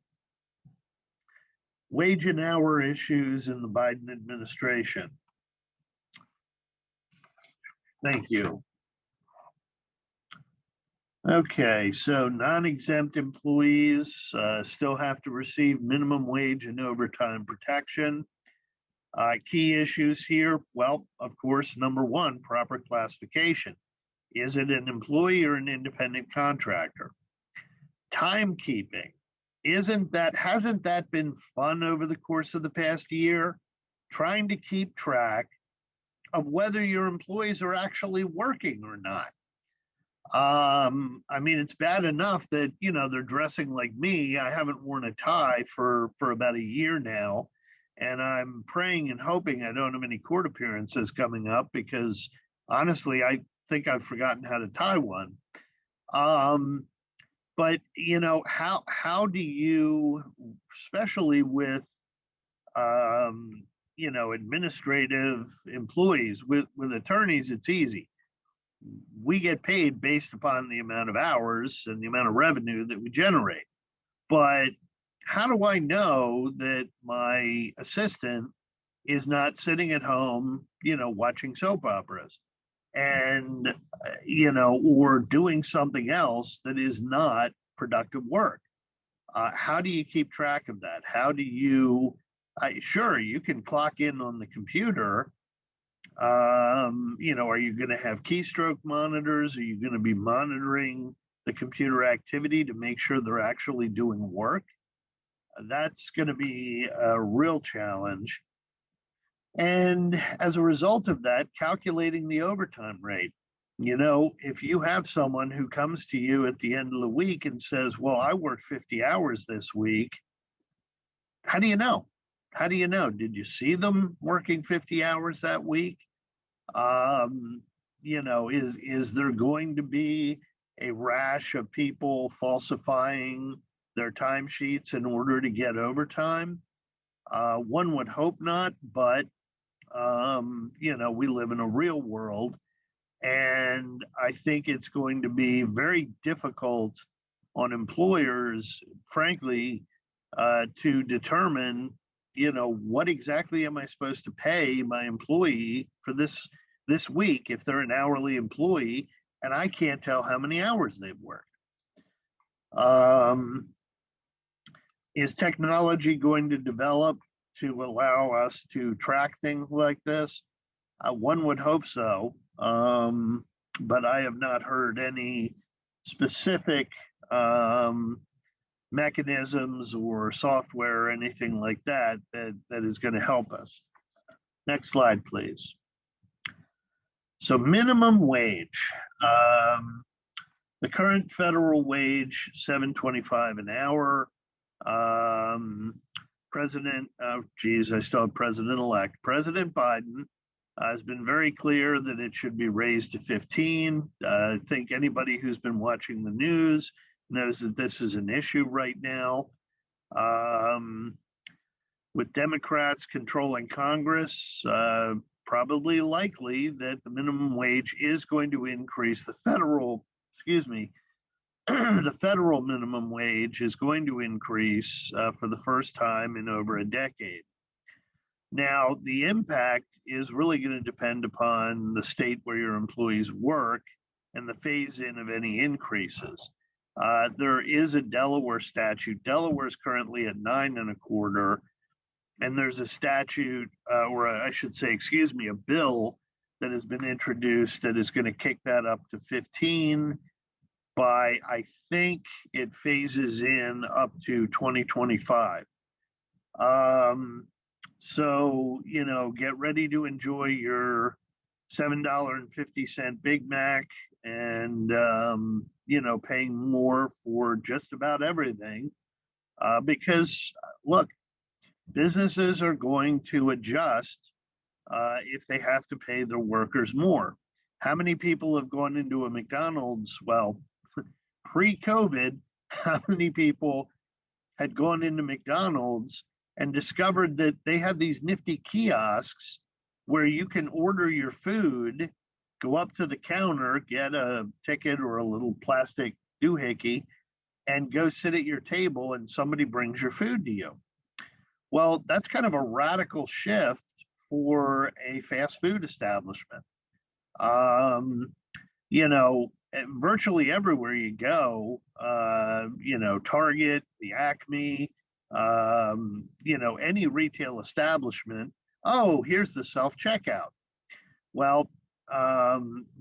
Wage and hour issues in the Biden administration. Thank you. Okay, so non-exempt employees still have to receive minimum wage and overtime protection. Key issues here, well, of course, number one, proper classification. Is it an employee or an independent contractor? Timekeeping. Hasn't that been fun over the course of the past year? Trying to keep track of whether your employees are actually working or not. I mean, it's bad enough that, they're dressing like me. I haven't worn a tie for about a year now. And I'm praying and hoping I don't have any court appearances coming up because honestly, I think I've forgotten how to tie one. But how do you, especially with administrative employees, with attorneys, it's easy. We get paid based upon the amount of hours and the amount of revenue that we generate. But how do I know that my assistant is not sitting at home, watching soap operas and, or doing something else that is not productive work? How do you keep track of that? How do you, sure, you can clock in on the computer. Are you going to have keystroke monitors? Are you going to be monitoring the computer activity to make sure they're actually doing work? That's going to be a real challenge. And as a result of that, calculating the overtime rate. If you have someone who comes to you at the end of the week and says, well, I worked 50 hours this week, how do you know? How do you know? Did you see them working 50 hours that week? Is there going to be a rash of people falsifying their timesheets in order to get overtime? One would hope not, but we live in a real world, and I think it's going to be very difficult on employers, frankly, to determine, what exactly am I supposed to pay my employee for this week if they're an hourly employee and I can't tell how many hours they've worked. Is technology going to develop to allow us to track things like this? One would hope so, but I have not heard any specific mechanisms or software or anything like that is going to help us. Next slide, please. So minimum wage. The current federal wage, $7.25 an hour. President Biden has been very clear that it should be raised to 15. I think anybody who's been watching the news knows that this is an issue right now. With Democrats controlling Congress, probably likely that the minimum wage is going to increase. The federal minimum wage is going to increase for the first time in over a decade. Now, the impact is really going to depend upon the state where your employees work and the phase-in of any increases. There is a Delaware statute. Delaware is currently at 9.25, and there's a statute, or I should say, excuse me, a bill that has been introduced that is going to kick that up to 15 by, I think it phases in up to 2025. So, you know, get ready to enjoy your $7.50 Big Mac and, you know, paying more for just about everything. Because, look, businesses are going to adjust if they have to pay their workers more. How many people have gone into a McDonald's? Well, pre-COVID, how many people had gone into McDonald's and discovered that they have these nifty kiosks where you can order your food, go up to the counter, get a ticket or a little plastic doohickey, and go sit at your table and somebody brings your food to you. Well, that's kind of a radical shift for a fast food establishment. You know, virtually everywhere you go, you know, Target, the Acme, you know, any retail establishment, oh, here's the self-checkout. Well,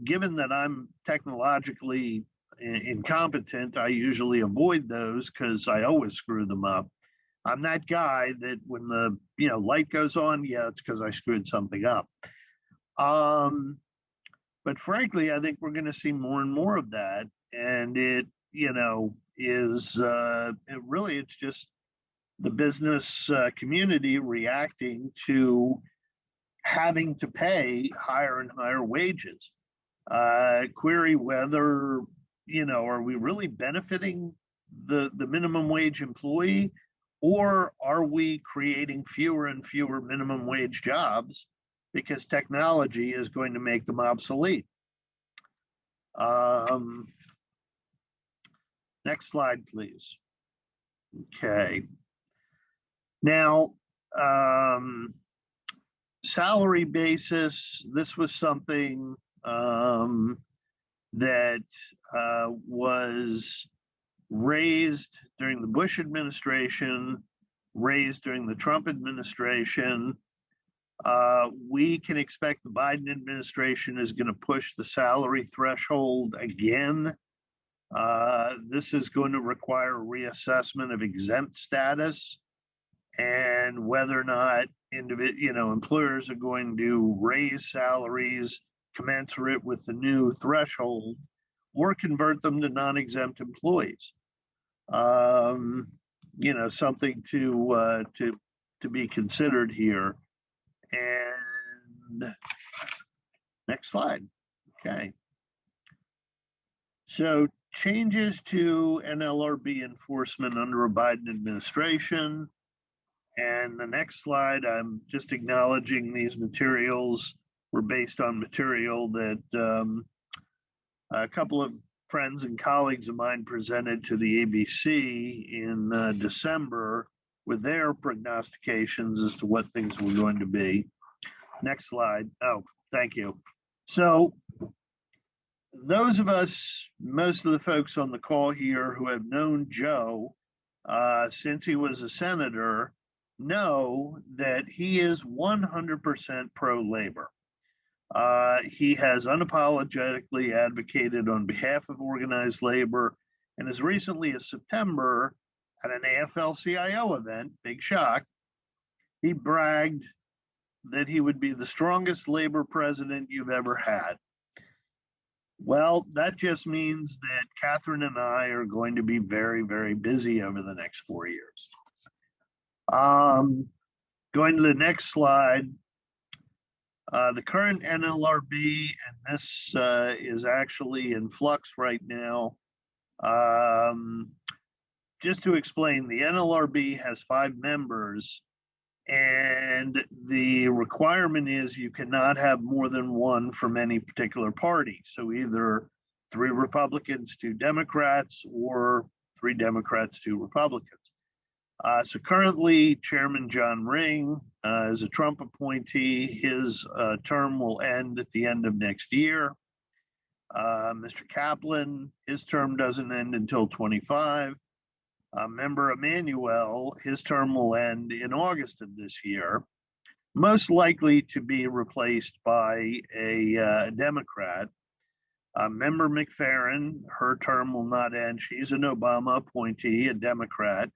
given that I'm technologically incompetent, I usually avoid those because I always screw them up. I'm that guy that when the, you know, light goes on, yeah, it's because I screwed something up. But frankly, I think we're going to see more and more of that. And it, you know, is it's just the business community reacting to having to pay higher and higher wages. Query whether, you know, are we really benefiting the minimum wage employee, or are we creating fewer and fewer minimum wage jobs because technology is going to make them obsolete? Next slide, please. Okay. Now, salary basis, this was something that was raised during the Bush administration, raised during the Trump administration. We can expect the Biden administration is going to push the salary threshold again. This is going to require a reassessment of exempt status and whether or not employers are going to raise salaries commensurate with the new threshold or convert them to non-exempt employees. You know, something to be considered here. And next slide. Okay. So changes to Nlrb enforcement under a Biden administration. And the next slide, I'm just acknowledging these materials were based on material that a couple of friends and colleagues of mine presented to the ABC in December with their prognostications as to what things were going to be. Next slide. Oh, thank you. So those of us, most of the folks on the call here who have known Joe since he was a senator, know that he is 100% pro-labor. He has unapologetically advocated on behalf of organized labor, and as recently as September, at an AFL-CIO event, big shock, he bragged that he would be the strongest labor president you've ever had. Well, that just means that Katherine and I are going to be very, very busy over the next 4 years. Going to the next slide. The current Nlrb, and this is actually in flux right now. Just to explain, the Nlrb has 5 members, and the requirement is you cannot have more than one from any particular party. So either 3 Republicans, 2 Democrats, or 3 Democrats, 2 Republicans. So currently, Chairman John Ring is a Trump appointee. His term will end at the end of next year. Mr. Kaplan, his term doesn't end until 25. Member Emanuel, his term will end in August of this year, most likely to be replaced by a Democrat. Member McFerrin, her term will not end. She's an Obama appointee, a Democrat.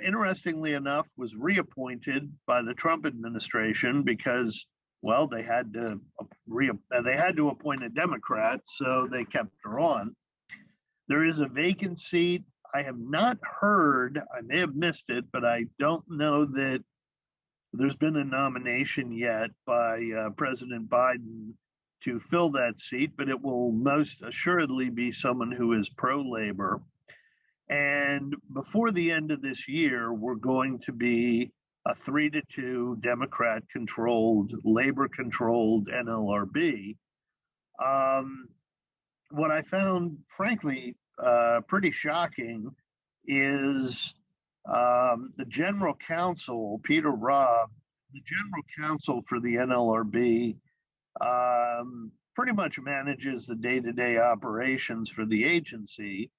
Interestingly enough, was reappointed by the Trump administration because, well, they had to appoint a Democrat, so they kept her on. There is a vacant seat. I have not heard, I may have missed it, but I don't know that there's been a nomination yet by President Biden to fill that seat, but it will most assuredly be someone who is pro-labor. And before the end of this year, we're going to be a 3-2 Democrat-controlled, labor-controlled Nlrb. What I found, frankly, pretty shocking is the general counsel, Peter Robb, the general counsel for the Nlrb, pretty much manages the day-to-day operations for the agency.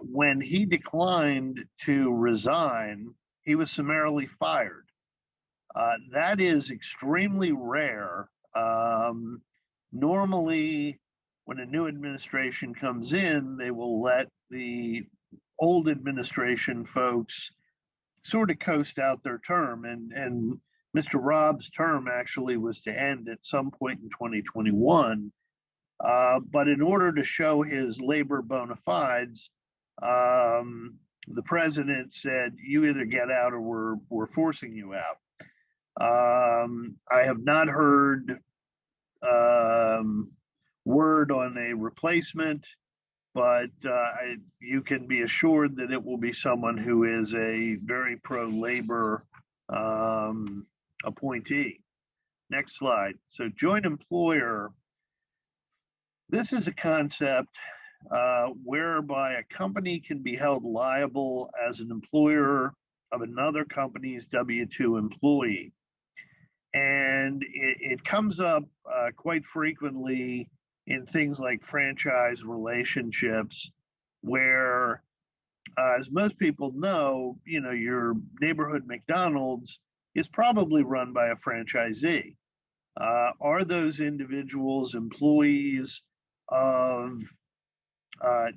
When he declined to resign, he was summarily fired. That is extremely rare. Normally, when a new administration comes in, they will let the old administration folks sort of coast out their term. And Mr. Robb's term actually was to end at some point in 2021. But in order to show his labor bona fides, the president said, you either get out or we're forcing you out. I have not heard word on a replacement, but you can be assured that it will be someone who is a very pro-labor appointee. Next slide. So joint employer, this is a concept whereby a company can be held liable as an employer of another company's W-2 employee. And it comes up quite frequently in things like franchise relationships, where, as most people know, your neighborhood McDonald's is probably run by a franchisee. Are those individuals employees of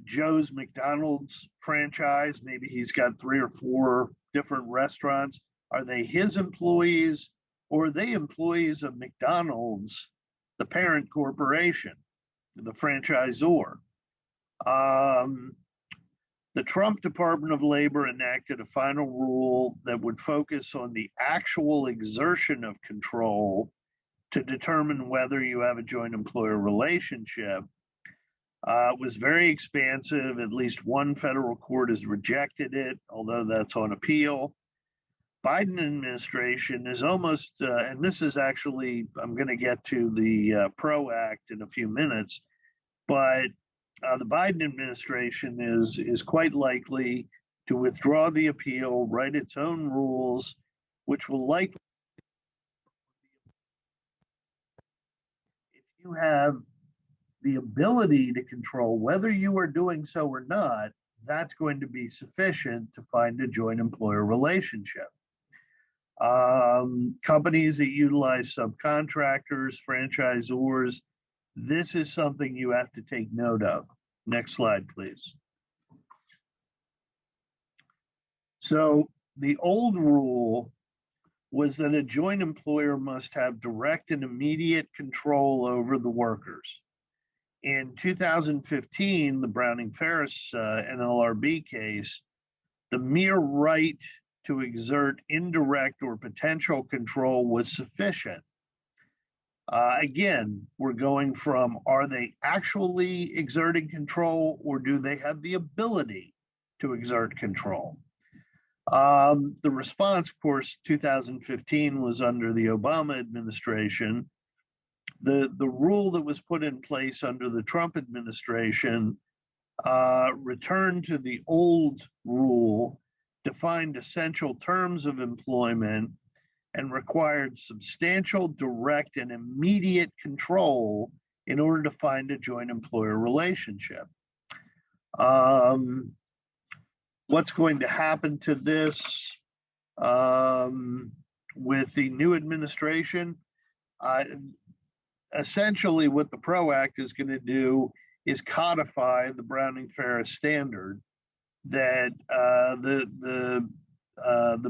Joe's McDonald's franchise? Maybe he's got 3 or 4 different restaurants. Are they his employees, or are they employees of McDonald's, the parent corporation, the franchisor? The Trump Department of Labor enacted a final rule that would focus on the actual exertion of control to determine whether you have a joint employer relationship. It was very expansive. At least one federal court has rejected it, although that's on appeal. Biden administration is almost, and this is actually, I'm going to get to the PRO Act in a few minutes, but the Biden administration is quite likely to withdraw the appeal, write its own rules, which will likely, if you have the ability to control whether you are doing so or not, that's going to be sufficient to find a joint employer relationship. Companies that utilize subcontractors, franchisors, this is something you have to take note of. Next slide, please. So the old rule was that a joint employer must have direct and immediate control over the workers. In 2015, the Browning-Ferris Nlrb case, the mere right to exert indirect or potential control was sufficient. Again, we're going from, are they actually exerting control, or do they have the ability to exert control? The response, of course, 2015 was under the Obama administration. The rule that was put in place under the Trump administration returned to the old rule, defined essential terms of employment, and required substantial, direct, and immediate control in order to find a joint employer relationship. What's going to happen to this with the new administration? Essentially, what the PRO Act is going to do is codify the Browning-Ferris standard that the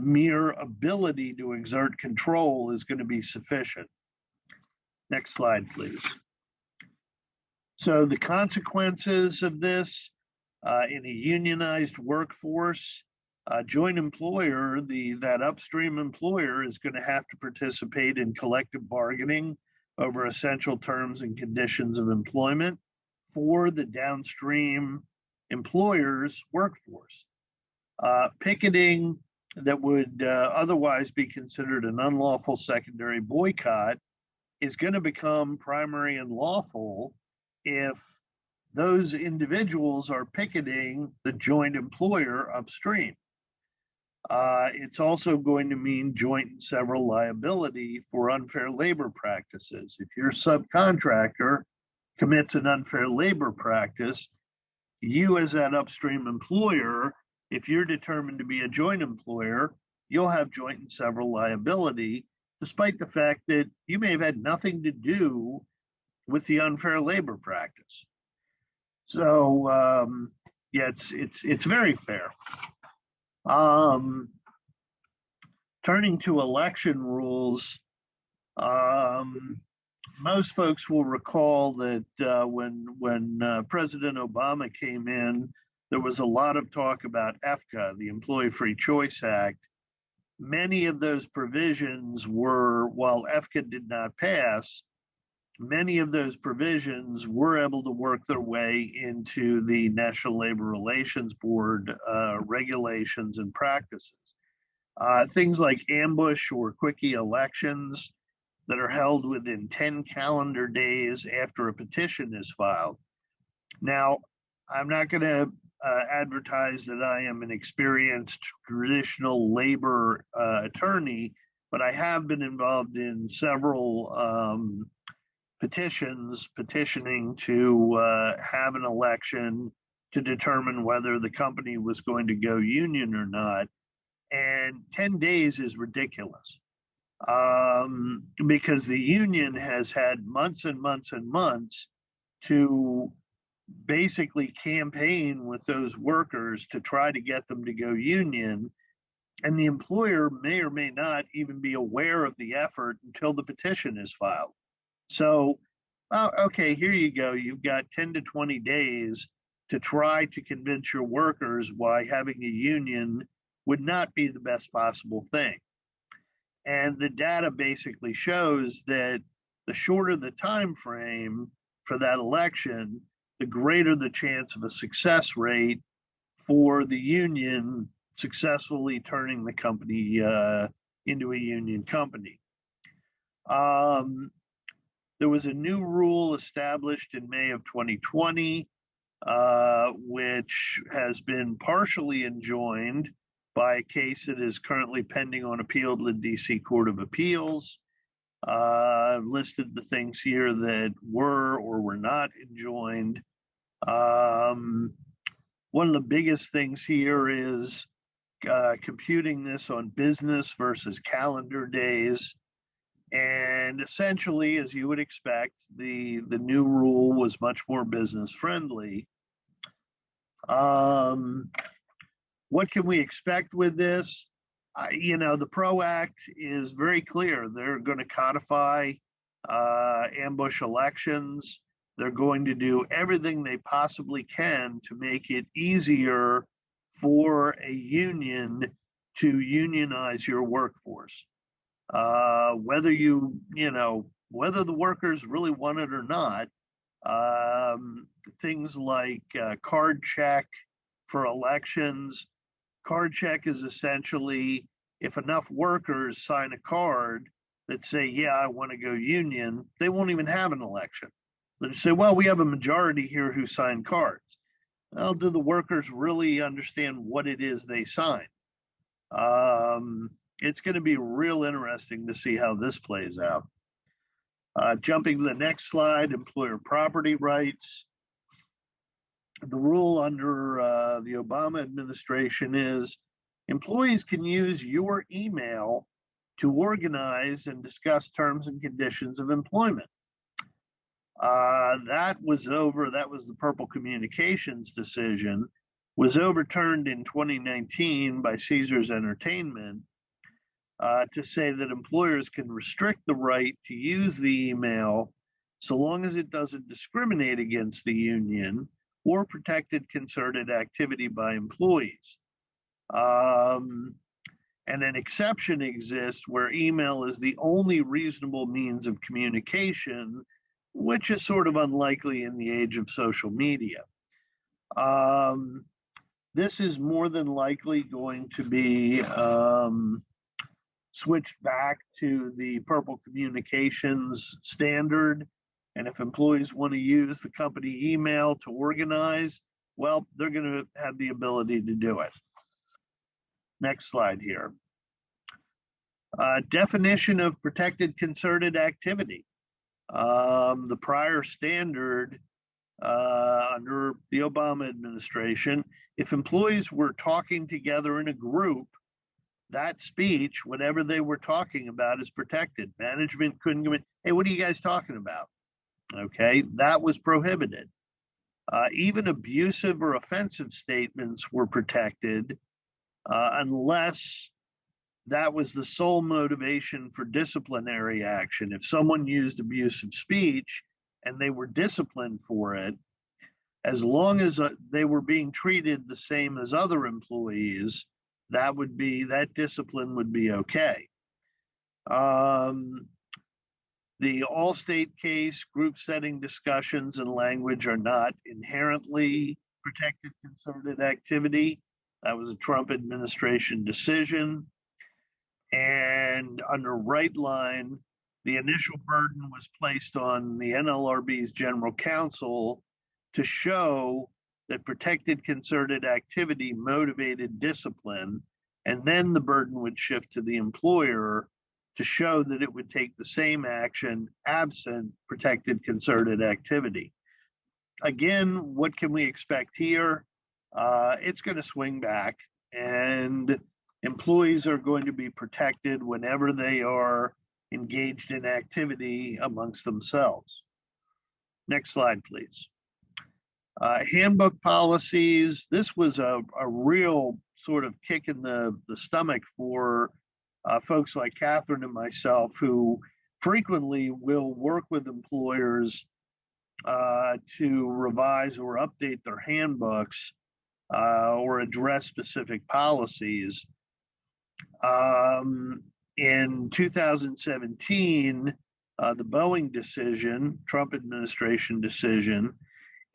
mere ability to exert control is going to be sufficient. Next slide, please. So the consequences of this in a unionized workforce, joint employer, that upstream employer is going to have to participate in collective bargaining over essential terms and conditions of employment for the downstream employer's workforce. Picketing that would otherwise be considered an unlawful secondary boycott is going to become primary and lawful if those individuals are picketing the joint employer upstream. It's also going to mean joint and several liability for unfair labor practices. If your subcontractor commits an unfair labor practice, you as that upstream employer, if you're determined to be a joint employer, you'll have joint and several liability, despite the fact that you may have had nothing to do with the unfair labor practice. So yeah, it's very fair. Turning to election rules, most folks will recall that when President Obama came in, there was a lot of talk about EFCA, the Employee Free Choice Act. Many of those provisions were, while EFCA did not pass, many of those provisions were able to work their way into the National Labor Relations Board regulations and practices. Things like ambush or quickie elections that are held within 10 calendar days after a petition is filed. Now, I'm not going to advertise that I am an experienced traditional labor attorney, but I have been involved in several petitioning to have an election to determine whether the company was going to go union or not. And 10 days is ridiculous because the union has had months and months and months to basically campaign with those workers to try to get them to go union. And the employer may or may not even be aware of the effort until the petition is filed. So, okay, here you go. You've got 10 to 20 days to try to convince your workers why having a union would not be the best possible thing. And the data basically shows that the shorter the time frame for that election, the greater the chance of a success rate for the union successfully turning the company into a union company. There was a new rule established in May of 2020, which has been partially enjoined by a case that is currently pending on appeal to the DC Court of Appeals. I've listed the things here that were or were not enjoined. One of the biggest things here is computing this on business versus calendar days. And essentially, as you would expect, the new rule was much more business friendly. What can we expect with this? The PRO Act is very clear. They're going to codify ambush elections. They're going to do everything they possibly can to make it easier for a union to unionize your workforce. Whether whether the workers really want it or not, things like card check for elections. Card check is essentially if enough workers sign a card that say, yeah, I want to go union, they won't even have an election. They'll say, well, we have a majority here who signed cards. Well, do the workers really understand what it is they signed? It's going to be real interesting to see how this plays out. Jumping to the next slide, employer property rights. The rule under the Obama administration is employees can use your email to organize and discuss terms and conditions of employment. That was the Purple Communications decision, was overturned in 2019 by Caesars Entertainment to say that employers can restrict the right to use the email so long as it doesn't discriminate against the union or protected concerted activity by employees. And an exception exists where email is the only reasonable means of communication, which is sort of unlikely in the age of social media. This is more than likely going to be switched back to the Purple Communications standard. And if employees want to use the company email to organize, well, they're going to have the ability to do it. Next slide here. Definition of protected concerted activity. The prior standard under the Obama administration, if employees were talking together in a group, that speech, whatever they were talking about, is protected. Management couldn't go in, hey, what are you guys talking about? Okay, that was prohibited. Even abusive or offensive statements were protected unless that was the sole motivation for disciplinary action. If someone used abusive speech and they were disciplined for it, as long as they were being treated the same as other employees, that discipline would be okay. The Allstate case, group setting discussions and language are not inherently protected concerted activity. That was a Trump administration decision. And under Right Line, the initial burden was placed on the NLRB's general counsel to show that protected concerted activity motivated discipline, and then the burden would shift to the employer to show that it would take the same action absent protected concerted activity. Again, what can we expect here? It's going to swing back, and employees are going to be protected whenever they are engaged in activity amongst themselves. Next slide, please. Handbook policies. This was a real sort of kick in the stomach for folks like Katherine and myself, who frequently will work with employers to revise or update their handbooks or address specific policies. In 2017, the Boeing decision, Trump administration decision,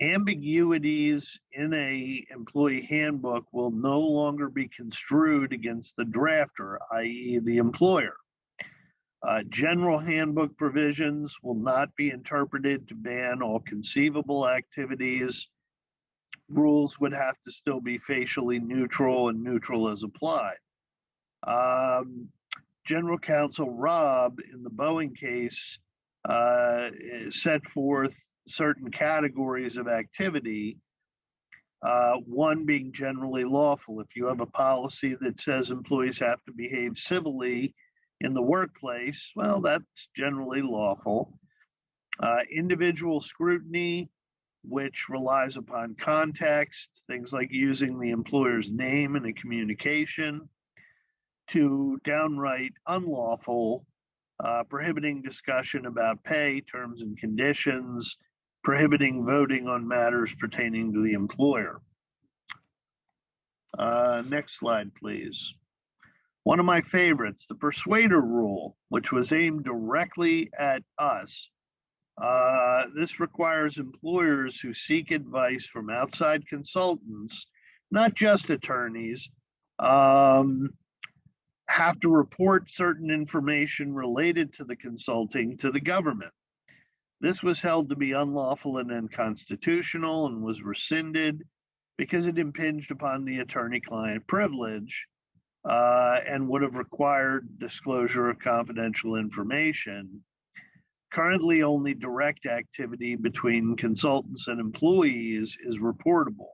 ambiguities in a employee handbook will no longer be construed against the drafter, i.e. the employer. General handbook provisions will not be interpreted to ban all conceivable activities. Rules would have to still be facially neutral and neutral as applied. General Counsel Robb in the Boeing case set forth certain categories of activity, one being generally lawful. If you have a policy that says employees have to behave civilly in the workplace, well, that's generally lawful. Individual scrutiny, which relies upon context, things like using the employer's name in a communication, to downright unlawful, prohibiting discussion about pay, terms and conditions, prohibiting voting on matters pertaining to the employer. Next slide, please. One of my favorites, the Persuader Rule, which was aimed directly at us. This requires employers who seek advice from outside consultants, not just attorneys, have to report certain information related to the consulting to the government. This was held to be unlawful and unconstitutional and was rescinded because it impinged upon the attorney-client privilege and would have required disclosure of confidential information. Currently, only direct activity between consultants and employees is reportable.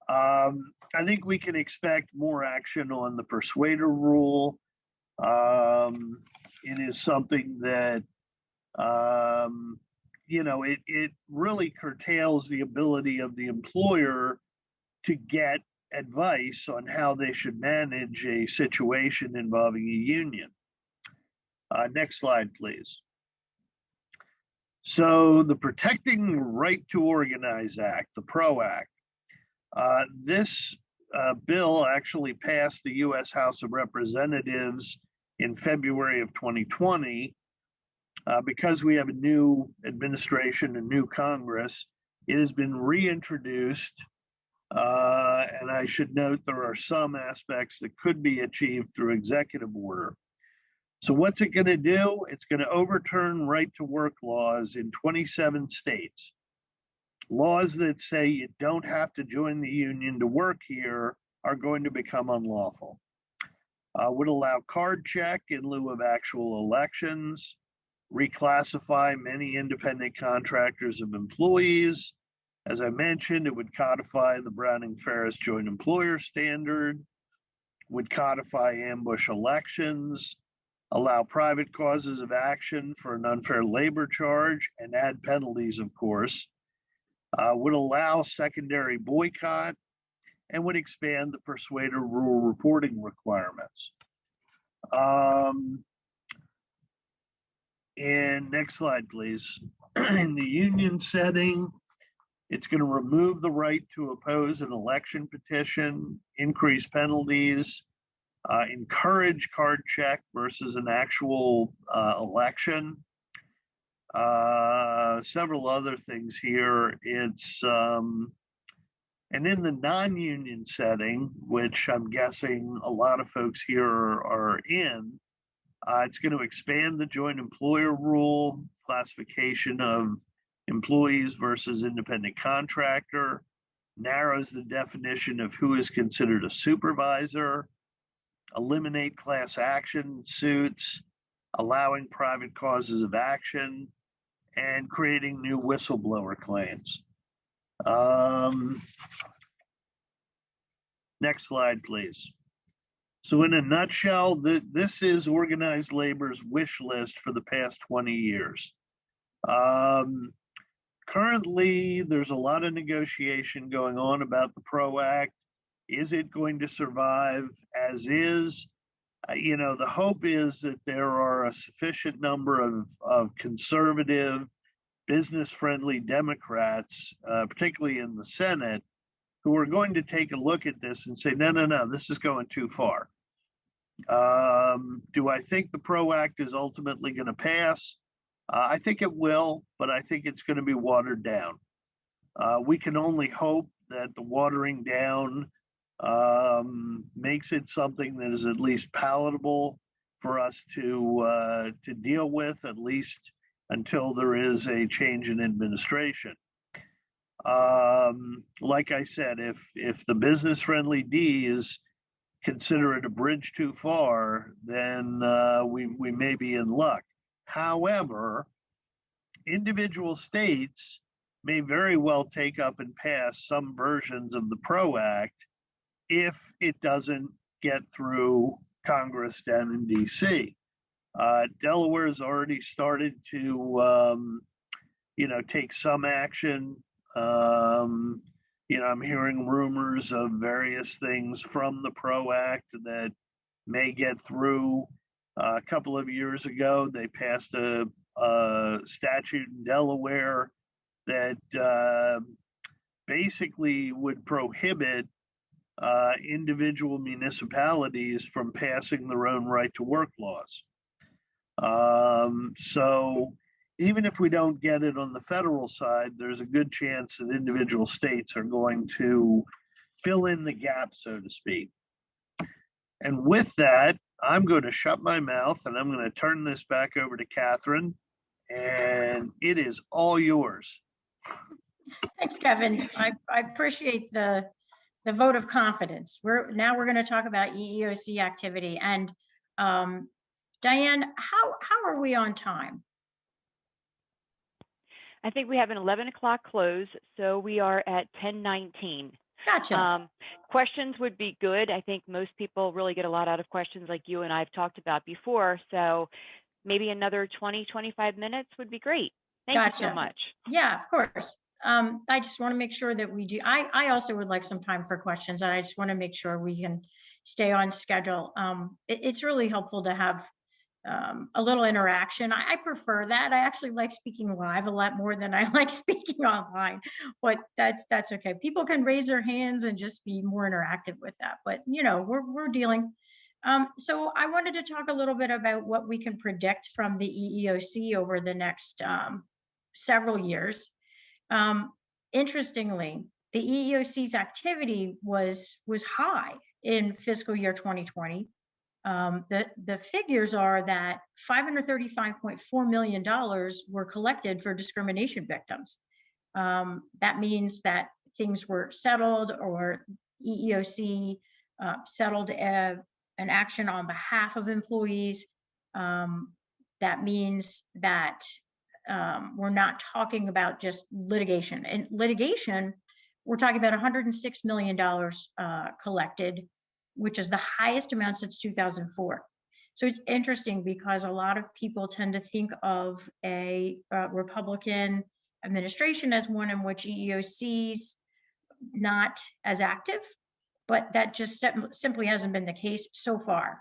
I think we can expect more action on the Persuader Rule. It is something that, it really curtails the ability of the employer to get advice on how they should manage a situation involving a union. Next slide, please. So the Protecting Right to Organize Act, the PRO Act, this bill actually passed the U.S. House of Representatives in February of 2020. Because we have a new administration, a new Congress, it has been reintroduced. And I should note there are some aspects that could be achieved through executive order. So what's it going to do? It's going to overturn right to work laws in 27 states. Laws that say you don't have to join the union to work here are going to become unlawful. Would allow card check in lieu of actual elections, reclassify many independent contractors of employees. As I mentioned, it would codify the Browning-Ferris joint employer standard, would codify ambush elections, allow private causes of action for an unfair labor charge, and add penalties, of course, would allow secondary boycott, and would expand the Persuader Rule reporting requirements. And next slide, please. In the union setting, it's going to remove the right to oppose an election petition, increase penalties, encourage card check versus an actual election. Several other things here. It's and in the non-union setting, which I'm guessing a lot of folks here are in, it's going to expand the joint employer rule, classification of employees versus independent contractor, narrows the definition of who is considered a supervisor, eliminate class action suits, allowing private causes of action, and creating new whistleblower claims. Next slide, please. So in a nutshell, this is organized labor's wish list for the past 20 years. Currently, there's a lot of negotiation going on about the PRO Act. Is it going to survive as is? The hope is that there are a sufficient number of conservative, business-friendly Democrats, particularly in the Senate, who are going to take a look at this and say, no, this is going too far. Do I think the PRO Act is ultimately going to pass? I think it will, but I think it's going to be watered down. We can only hope that the watering down makes it something that is at least palatable for us to deal with, at least until there is a change in administration. Like I said, if the business-friendly D's consider it a bridge too far, then we may be in luck. However, individual states may very well take up and pass some versions of the PRO Act if it doesn't get through Congress down in DC. Delaware has already started to, take some action. I'm hearing rumors of various things from the PRO Act that may get through. A couple of years ago, they passed a statute in Delaware that basically would prohibit individual municipalities from passing their own right to work laws. So even if we don't get it on the federal side, there's a good chance that individual states are going to fill in the gap, so to speak. And with that, I'm going to shut my mouth and I'm going to turn this back over to Katherine, and it is all yours. Thanks, Kevin. I appreciate the vote of confidence. We're going to talk about EEOC activity. And Diane, how are we on time? I think we have an 11 o'clock close, so we are at 10:19. Gotcha. Questions would be good. I think most people really get a lot out of questions like you and I have talked about before. So maybe another 20, 25 minutes would be great. Thank you so Gotcha. much. Yeah, of course. I just want to make sure that we do. I also would like some time for questions, and I just want to make sure we can stay on schedule. It's really helpful to have a little interaction. I prefer that. I actually like speaking live a lot more than I like speaking online, but that's okay. People can raise their hands and just be more interactive with that. But you know, we're dealing. So I wanted to talk a little bit about what we can predict from the EEOC over the next several years. Interestingly, the EEOC's activity was high in fiscal year 2020. The figures are that $535.4 million were collected for discrimination victims. That means that things were settled, or EEOC settled an action on behalf of employees. That means that we're not talking about just litigation. In litigation, we're talking about $106 million collected, which is the highest amount since 2004. So it's interesting because a lot of people tend to think of a Republican administration as one in which EEOC's not as active, but that just simply hasn't been the case so far.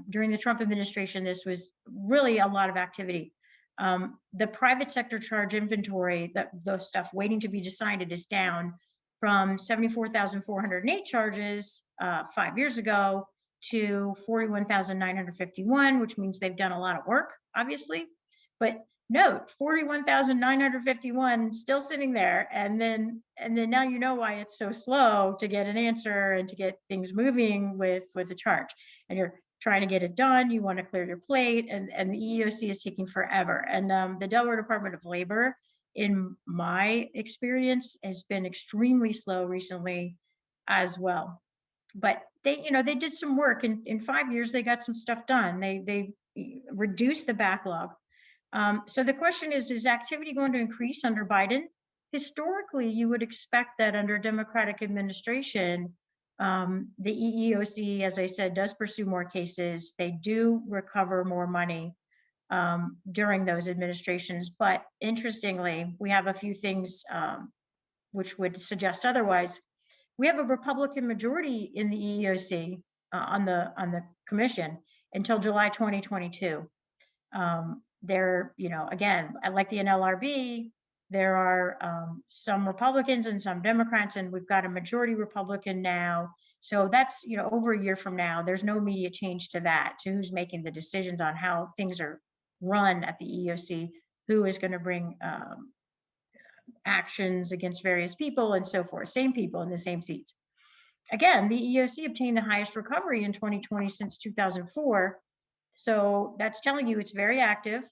During the Trump administration, this was really a lot of activity. The private sector charge inventory, the stuff waiting to be decided, is down from 74,408 charges 5 years ago to 41,951, which means they've done a lot of work, obviously. But note, 41,951 still sitting there, and then now you know why it's so slow to get an answer and to get things moving with the charge. And you're trying to get it done, you want to clear your plate, and the EEOC is taking forever. And the Delaware Department of Labor, in my experience, has been extremely slow recently as well. But they did some work. In 5 years, they got some stuff done. They reduced the backlog. So the question is activity going to increase under Biden? Historically, you would expect that under Democratic administration, the EEOC, as I said, does pursue more cases. They do recover more money during those administrations. But interestingly, we have a few things which would suggest otherwise. We have a Republican majority in the EEOC on the commission until July 2022. There, again, like the Nlrb, there are some Republicans and some Democrats, and we've got a majority Republican now. So that's, over a year from now. There's no immediate change to that, to who's making the decisions on how things are run at the EEOC, who is going to bring actions against various people and so forth, same people in the same seats. Again, the EEOC obtained the highest recovery in 2020 since 2004. So that's telling you it's very active.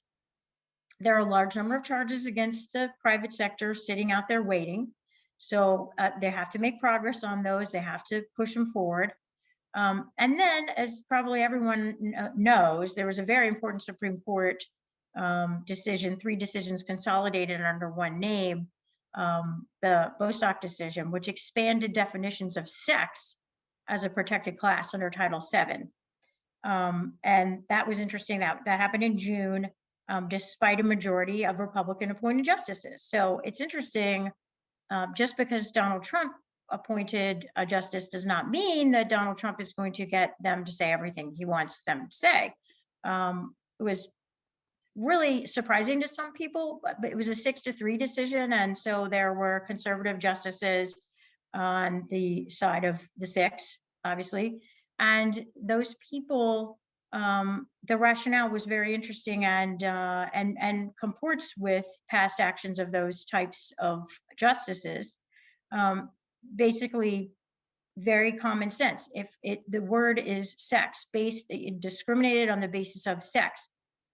There are a large number of charges against the private sector sitting out there waiting. So they have to make progress on those. They have to push them forward. And then, as probably everyone knows, there was a very important Supreme Court decision, 3 decisions consolidated under one name, the Bostock decision, which expanded definitions of sex as a protected class under Title VII. And that was interesting. That happened in June, despite a majority of Republican appointed justices. So it's interesting, just because Donald Trump appointed a justice does not mean that Donald Trump is going to get them to say everything he wants them to say. It was really surprising to some people, but it was a 6-3 decision. And so there were conservative justices on the side of the 6, obviously. And those people, the rationale was very interesting and comports with past actions of those types of justices. Basically, very common sense. If the word is sex, discriminated on the basis of sex,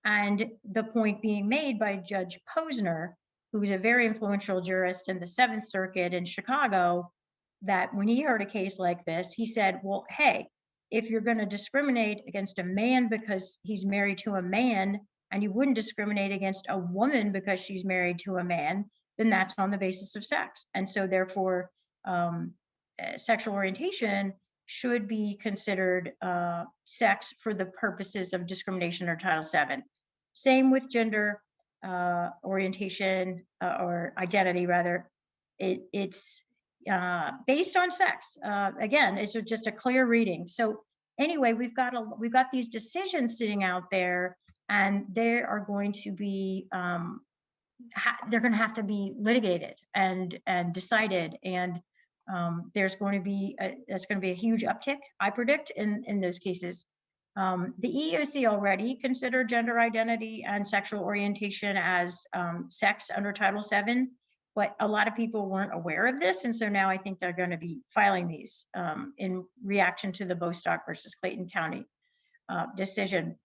and the point being made by Judge Posner, who was a very influential jurist in the 7th Circuit in Chicago, that when he heard a case like this, he said, well, hey, if you're going to discriminate against a man because he's married to a man, and you wouldn't discriminate against a woman because she's married to a man, then that's on the basis of sex. And so therefore, sexual orientation should be considered sex for the purposes of discrimination or Title VII. Same with gender orientation or identity, rather. It's based on sex. Again, it's just a clear reading. So anyway, we've got these decisions sitting out there, and they are going to be they're going to have to be litigated and decided, and there's going to be a huge uptick, I predict, in those cases. The EEOC already considered gender identity and sexual orientation as sex under Title VII, but a lot of people weren't aware of this, and so now I think they're going to be filing these in reaction to the Bostock versus Clayton County decision.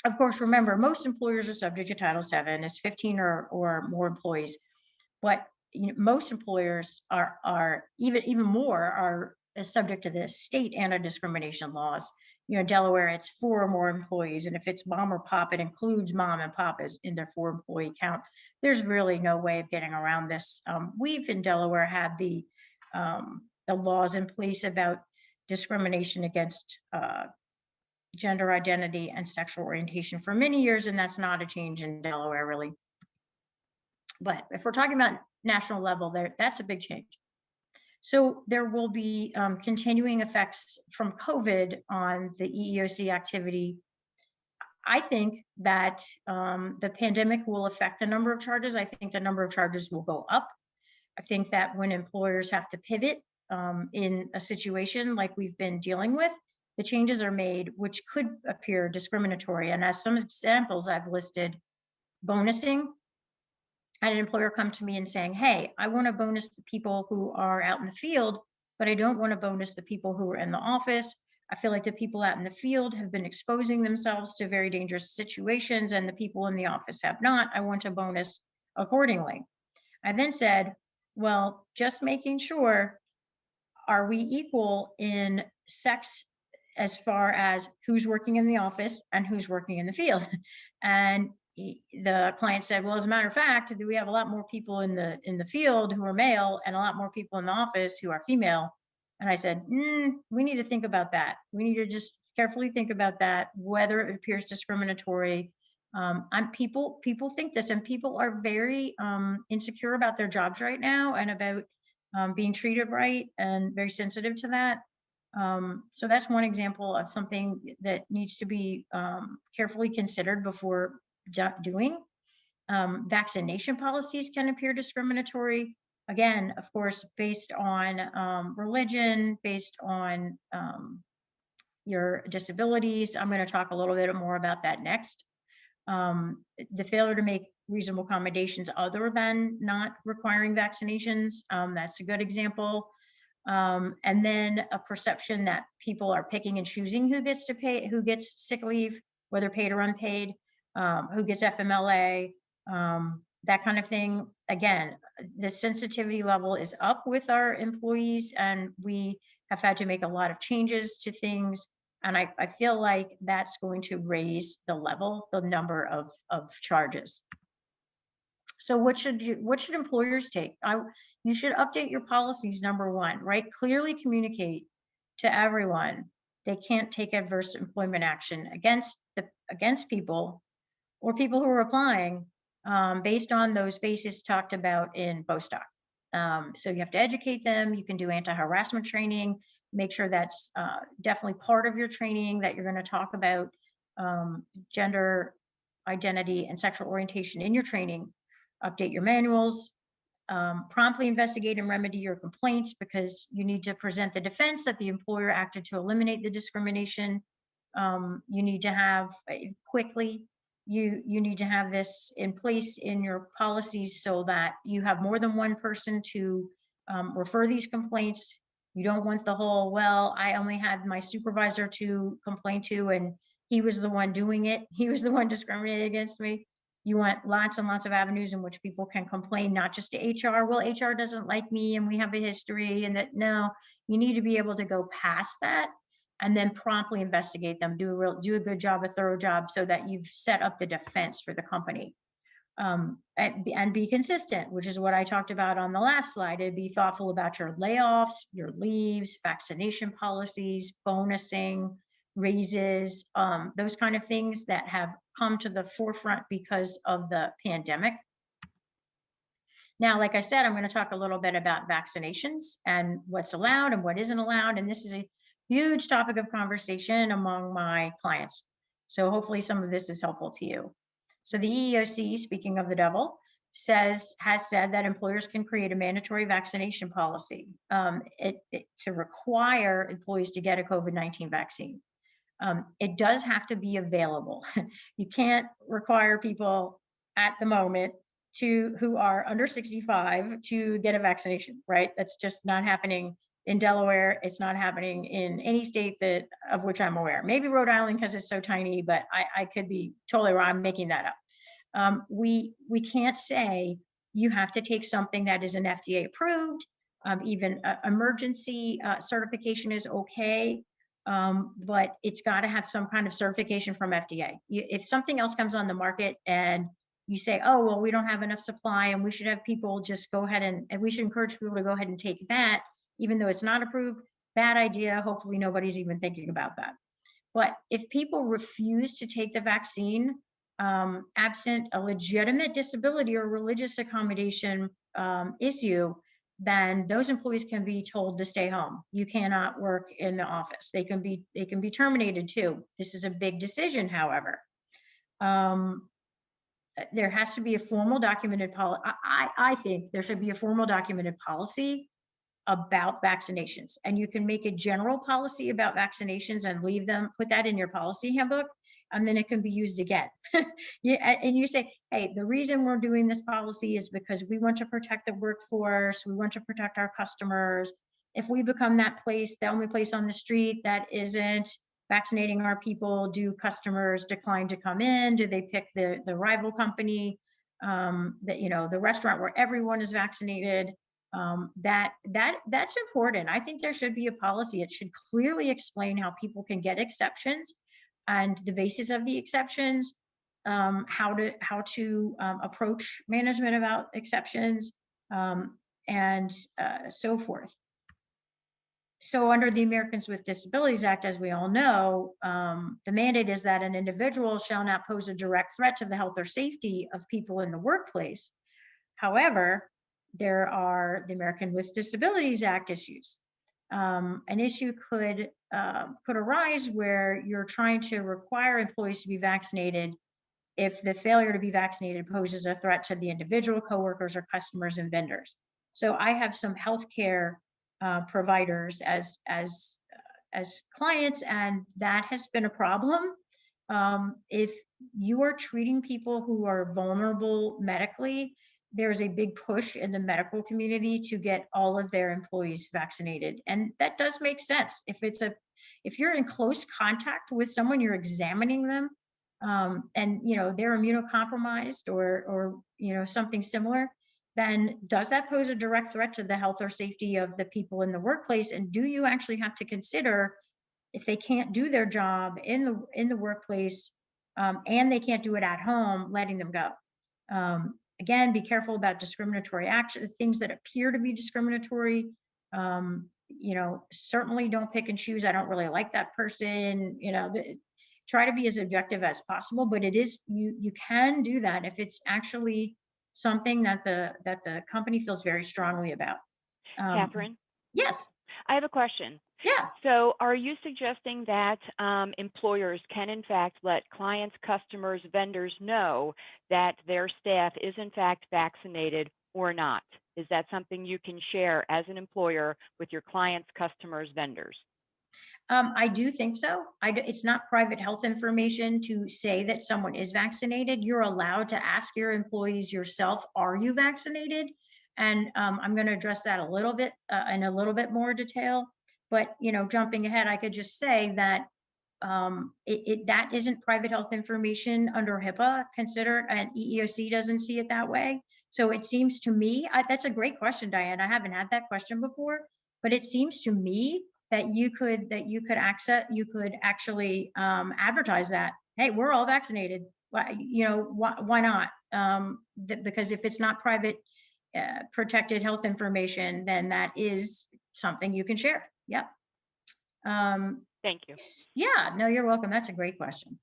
Of course, remember, most employers are subject to Title VII. It's 15 or more employees, but most employers are even more are subject to the state anti-discrimination laws. Delaware, it's 4 or more employees, and if it's mom or pop, it includes mom and pop as in their 4 employee count. There's really no way of getting around this. We've in Delaware had the laws in place about discrimination against gender identity and sexual orientation for many years, and that's not a change in Delaware, really. But if we're talking about national level, that's a big change. So there will be continuing effects from COVID on the EEOC activity. I think that the pandemic will affect the number of charges. I think the number of charges will go up. I think that when employers have to pivot in a situation like we've been dealing with, the changes are made, which could appear discriminatory. And as some examples I've listed, bonusing. I had an employer come to me and saying, hey, I want to bonus the people who are out in the field, but I don't want to bonus the people who are in the office. I feel like the people out in the field have been exposing themselves to very dangerous situations, and the people in the office have not. I want to bonus accordingly. I then said, well, just making sure, are we equal in sex as far as who's working in the office and who's working in the field? And the client said, well, as a matter of fact, we have a lot more people in the field who are male and a lot more people in the office who are female. And I said, we need to think about that. We need to just carefully think about that, whether it appears discriminatory. People think this, and people are very insecure about their jobs right now and about being treated right, and very sensitive to that. So that's one example of something that needs to be carefully considered before doing. Vaccination policies can appear discriminatory. Again, of course, based on religion, based on your disabilities. I'm going to talk a little bit more about that next. The failure to make reasonable accommodations other than not requiring vaccinations, that's a good example. And then a perception that people are picking and choosing who gets to pay, who gets sick leave, whether paid or unpaid, who gets FMLA, that kind of thing. Again, the sensitivity level is up with our employees, and we have had to make a lot of changes to things. And I feel like that's going to raise the number of charges. So what should employers take? You should update your policies, number one, right? Clearly communicate to everyone they can't take adverse employment action against people or people who are applying based on those bases talked about in Bostock. So you have to educate them. You can do anti-harassment training. Make sure that's definitely part of your training, that you're going to talk about gender identity and sexual orientation in your training. Update your manuals, promptly investigate and remedy your complaints, because you need to present the defense that the employer acted to eliminate the discrimination. You need to have quickly, you need to have this in place in your policies so that you have more than one person to refer these complaints. You don't want the whole, well, I only had my supervisor to complain to, and he was the one doing it. He was the one discriminating against me. You want lots and lots of avenues in which people can complain, not just to HR. Well, HR doesn't like me and we have a history, and that, no, you need to be able to go past that and then promptly investigate them, do a good job, a thorough job, so that you've set up the defense for the company. And be consistent, which is what I talked about on the last slide. And be thoughtful about your layoffs, your leaves, vaccination policies, bonusing, raises, those kind of things that have come to the forefront because of the pandemic. Now, like I said, I'm going to talk a little bit about vaccinations and what's allowed and what isn't allowed. And this is a huge topic of conversation among my clients. So hopefully some of this is helpful to you. So the EEOC, speaking of the devil, has said that employers can create a mandatory vaccination policy to require employees to get a COVID-19 vaccine. It does have to be available. You can't require people at the moment who are under 65 to get a vaccination, right? That's just not happening in Delaware. It's not happening in any state of which I'm aware. Maybe Rhode Island because it's so tiny, but I could be totally wrong. I'm making that up. We can't say you have to take something that is an FDA approved. Even emergency certification is okay, but it's got to have some kind of certification from FDA. If something else comes on the market and you say, oh, well, we don't have enough supply and we should have people just go ahead and we should encourage people to go ahead and take that, even though it's not approved, bad idea. Hopefully nobody's even thinking about that. But if people refuse to take the vaccine, absent a legitimate disability or religious accommodation issue, then those employees can be told to stay home. You cannot work in the office. They can be terminated too. This is a big decision, however. There has to be a formal documented policy. I think there should be a formal documented policy about vaccinations, and you can make a general policy about vaccinations and put that in your policy handbook, and then it can be used again. And you say, hey, the reason we're doing this policy is because we want to protect the workforce. We want to protect our customers. If we become that place, the only place on the street that isn't vaccinating our people, do customers decline to come in? Do they pick the rival company, the restaurant where everyone is vaccinated? That's important. I think there should be a policy. It should clearly explain how people can get exceptions and the basis of the exceptions, how to approach management about exceptions, and so forth. So under the Americans with Disabilities Act, as we all know, the mandate is that an individual shall not pose a direct threat to the health or safety of people in the workplace. However, there are the American with Disabilities Act issues. An issue could arise where you're trying to require employees to be vaccinated if the failure to be vaccinated poses a threat to the individual, coworkers, or customers and vendors. So I have some healthcare providers as clients, and that has been a problem. If you are treating people who are vulnerable medically, there's a big push in the medical community to get all of their employees vaccinated, and that does make sense. If you're in close contact with someone, you're examining them, and they're immunocompromised or something similar, then does that pose a direct threat to the health or safety of the people in the workplace? And do you actually have to consider, if they can't do their job in the workplace, and they can't do it at home, letting them go? Again, be careful about discriminatory action, things that appear to be discriminatory. Certainly don't pick and choose. I don't really like that person. Try to be as objective as possible, but it is, you can do that if it's actually something that the company feels very strongly about. Katherine? Yes. I have a question. Yeah. So are you suggesting that employers can in fact let clients, customers, vendors know that their staff is in fact vaccinated or not? Is that something you can share as an employer with your clients, customers, vendors? I do think so. It's not private health information to say that someone is vaccinated. You're allowed to ask your employees yourself, are you vaccinated? And I'm going to address that a little bit in a little bit more detail. But, jumping ahead, I could just say that that isn't private health information under HIPAA considered, and EEOC doesn't see it that way. So it seems to me, that's a great question, Diane. I haven't had that question before, but it seems to me that you could access, you could actually advertise that, hey, we're all vaccinated. Why not? Because if it's not private protected health information, then that is something you can share. Yep. Thank you. Yeah, no, you're welcome. That's a great question.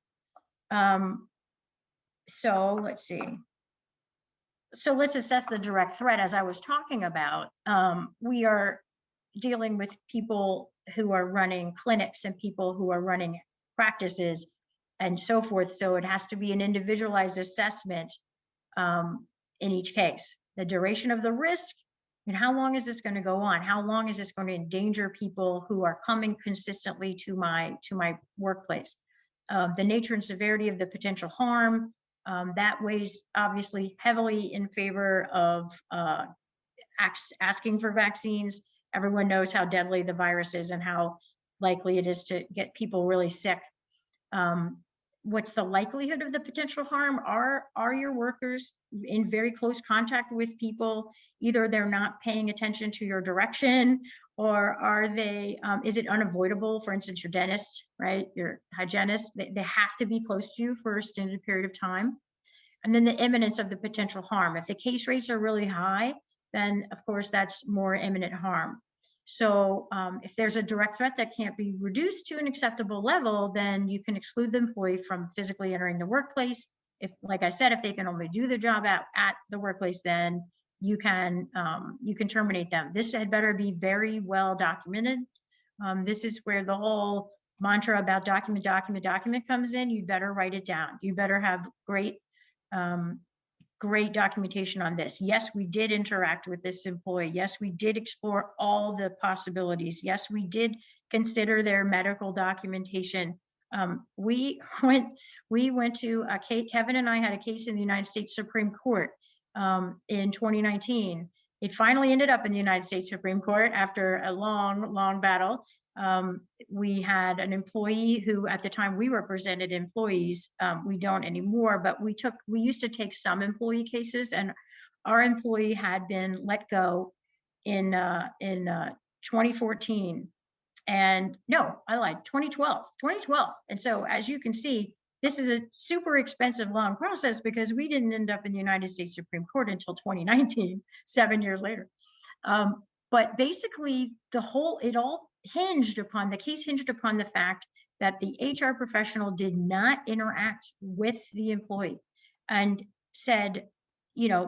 So let's see. So let's assess the direct threat. As I was talking about, we are dealing with people who are running clinics and people who are running practices and so forth. So it has to be an individualized assessment in each case. The duration of the risk, and how long is this going to go on? How long is this going to endanger people who are coming consistently to my workplace? The nature and severity of the potential harm, that weighs obviously heavily in favor of asking for vaccines. Everyone knows how deadly the virus is and how likely it is to get people really sick. What's the likelihood of the potential harm? Are your workers in very close contact with people? Either they're not paying attention to your direction, or are they, is it unavoidable? For instance, your dentist, right? Your hygienist, they have to be close to you for a extended period of time. And then the imminence of the potential harm. If the case rates are really high, then of course that's more imminent harm. So if there's a direct threat that can't be reduced to an acceptable level, then you can exclude the employee from physically entering the workplace. If, like I said, if they can only do the job at the workplace, then you can terminate them. This had better be very well documented. This is where the whole mantra about document comes in. You better write it down. You better have great documentation on this. Yes, we did interact with this employee. Yes, we did explore all the possibilities. Yes, we did consider their medical documentation. We went to a case, Kevin and I had a case in the United States Supreme Court in 2019. It finally ended up in the United States Supreme Court after a long battle. We had an employee who, at the time we represented employees, we don't anymore, but we used to take some employee cases, and our employee had been let go in 2014. And no, I lied, 2012. And so as you can see, this is a super expensive, long process because we didn't end up in the United States Supreme Court until 2019, 7 years later. But basically the case hinged upon the fact that the HR professional did not interact with the employee and said,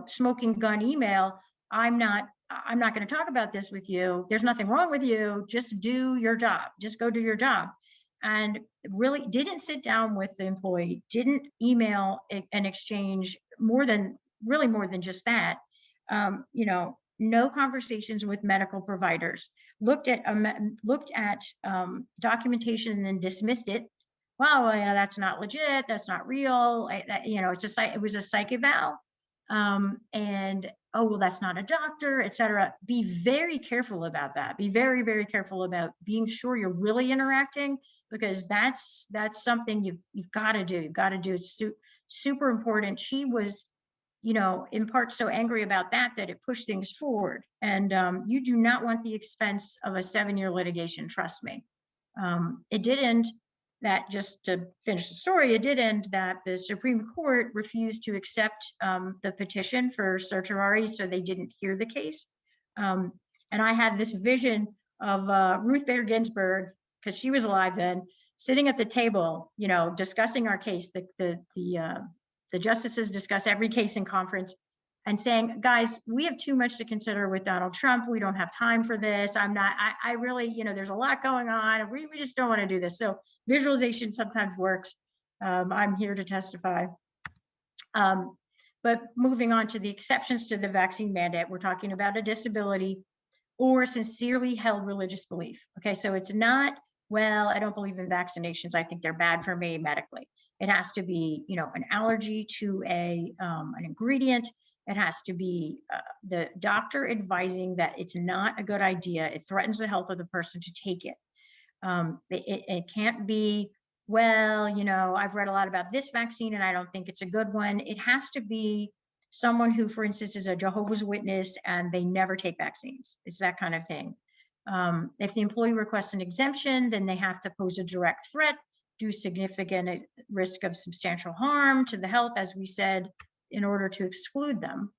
smoking gun email, I'm not going to talk about this with you. There's nothing wrong with you. Just do your job. Just go do your job. And really didn't sit down with the employee, didn't email and exchange more than just that. No conversations with medical providers, looked at documentation and then dismissed it. Well, that's not legit. That's not real. It was a psych eval. And, oh, well, that's not a doctor, et cetera. Be very careful about that. Be very, very careful about being sure you're really interacting, because that's something you've got to do. You've got to do. It's super important. She was, in part so angry about that it pushed things forward. And you do not want the expense of a 7-year litigation, trust me. It did end that, just to finish the story, it did end that the Supreme Court refused to accept the petition for certiorari, so they didn't hear the case. And I had this vision of Ruth Bader Ginsburg, because she was alive then, sitting at the table, discussing our case. The justices discuss every case in conference and saying, guys, we have too much to consider with Donald Trump. We don't have time for this. I really, there's a lot going on. We just don't want to do this. So visualization sometimes works. I'm here to testify. But moving on to the exceptions to the vaccine mandate, we're talking about a disability or sincerely held religious belief. Okay, so it's not, well, I don't believe in vaccinations. I think they're bad for me medically. It has to be, an allergy to an ingredient. It has to be the doctor advising that it's not a good idea. It threatens the health of the person to take it. It can't be, well, I've read a lot about this vaccine and I don't think it's a good one. It has to be someone who, for instance, is a Jehovah's Witness and they never take vaccines. It's that kind of thing. If the employee requests an exemption, then they have to pose a direct threat, do significant risk of substantial harm to the health, as we said, in order to exclude them.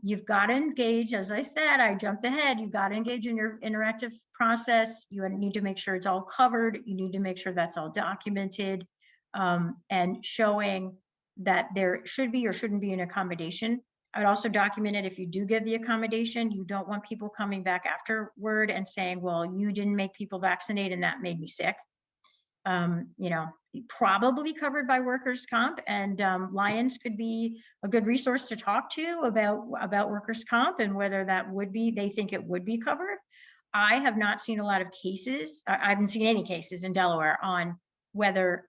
You've got to engage, as I said, I jumped ahead. You've got to engage in your interactive process. You need to make sure it's all covered. You need to make sure that's all documented, and showing that there should be or shouldn't be an accommodation. I'd also document it if you do give the accommodation. You don't want people coming back afterward and saying, well, you didn't make people vaccinate and that made me sick. You know, probably covered by workers' comp, and Lions could be a good resource to talk to about workers' comp and whether that would be, they think it would be covered. I have not seen a lot of cases. I haven't seen any cases in Delaware on whether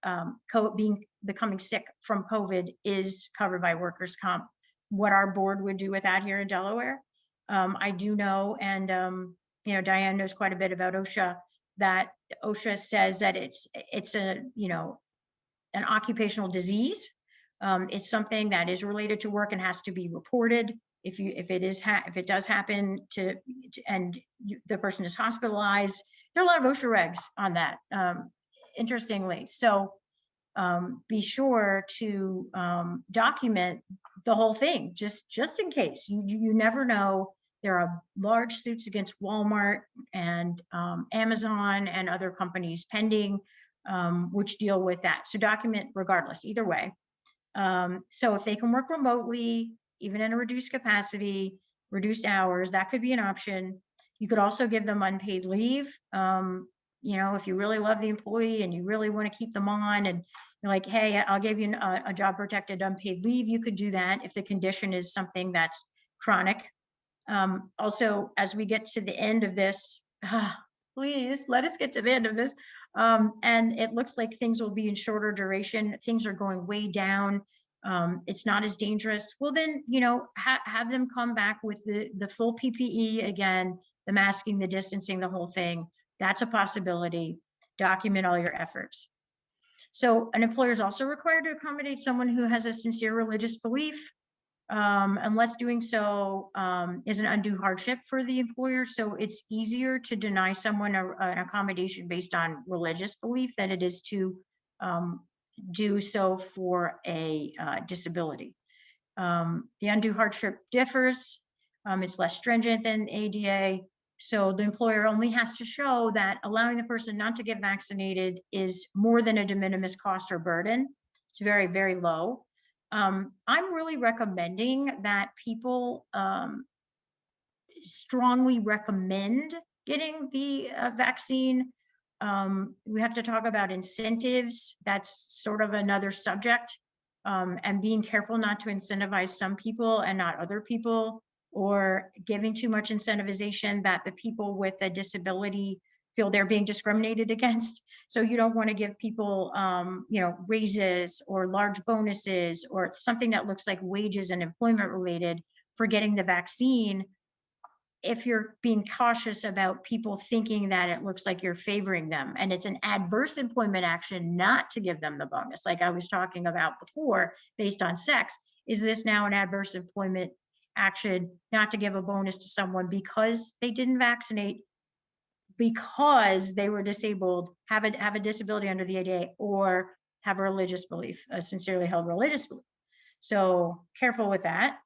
becoming sick from COVID is covered by workers' comp. What our board would do with that here in Delaware. I do know, and you know, Diane knows quite a bit about OSHA, that OSHA says that it's a, you know, an occupational disease. It's something that is related to work and has to be reported. If it does happen the person is hospitalized, there are a lot of OSHA regs on that, interestingly. So be sure to document the whole thing, just in case. You never know. There are large suits against Walmart and Amazon and other companies pending, which deal with that. So document regardless, either way. So if they can work remotely, even in a reduced capacity, reduced hours, that could be an option. You could also give them unpaid leave. You know, if you really love the employee and you really want to keep them on, and you're like, hey, I'll give you a job protected unpaid leave, you could do that if the condition is something that's chronic. Also, as we get to the end of this, please let us get to the end of this. And it looks like things will be in shorter duration. Things are going way down. It's not as dangerous. Well, then, you know, have them come back with the full PPE again, the masking, the distancing, the whole thing. That's a possibility. Document all your efforts. So an employer is also required to accommodate someone who has a sincere religious belief, unless doing so is an undue hardship for the employer. So it's easier to deny someone an accommodation based on religious belief than it is to do so for a disability. The undue hardship differs. It's less stringent than ADA. So the employer only has to show that allowing the person not to get vaccinated is more than a de minimis cost or burden. It's very, very low. I'm really recommending that people strongly recommend getting the vaccine. We have to talk about incentives. That's sort of another subject, and being careful not to incentivize some people and not other people, or giving too much incentivization that the people with a disability feel they're being discriminated against. So you don't want to give people, you know, raises or large bonuses or something that looks like wages and employment related for getting the vaccine, if you're being cautious about people thinking that it looks like you're favoring them. And it's an adverse employment action not to give them the bonus, like I was talking about before, based on sex. Is this now an adverse employment action not to give a bonus to someone because they didn't vaccinate, because they were disabled, have a disability under the ADA, or have a religious belief, a sincerely held religious belief? So careful with that.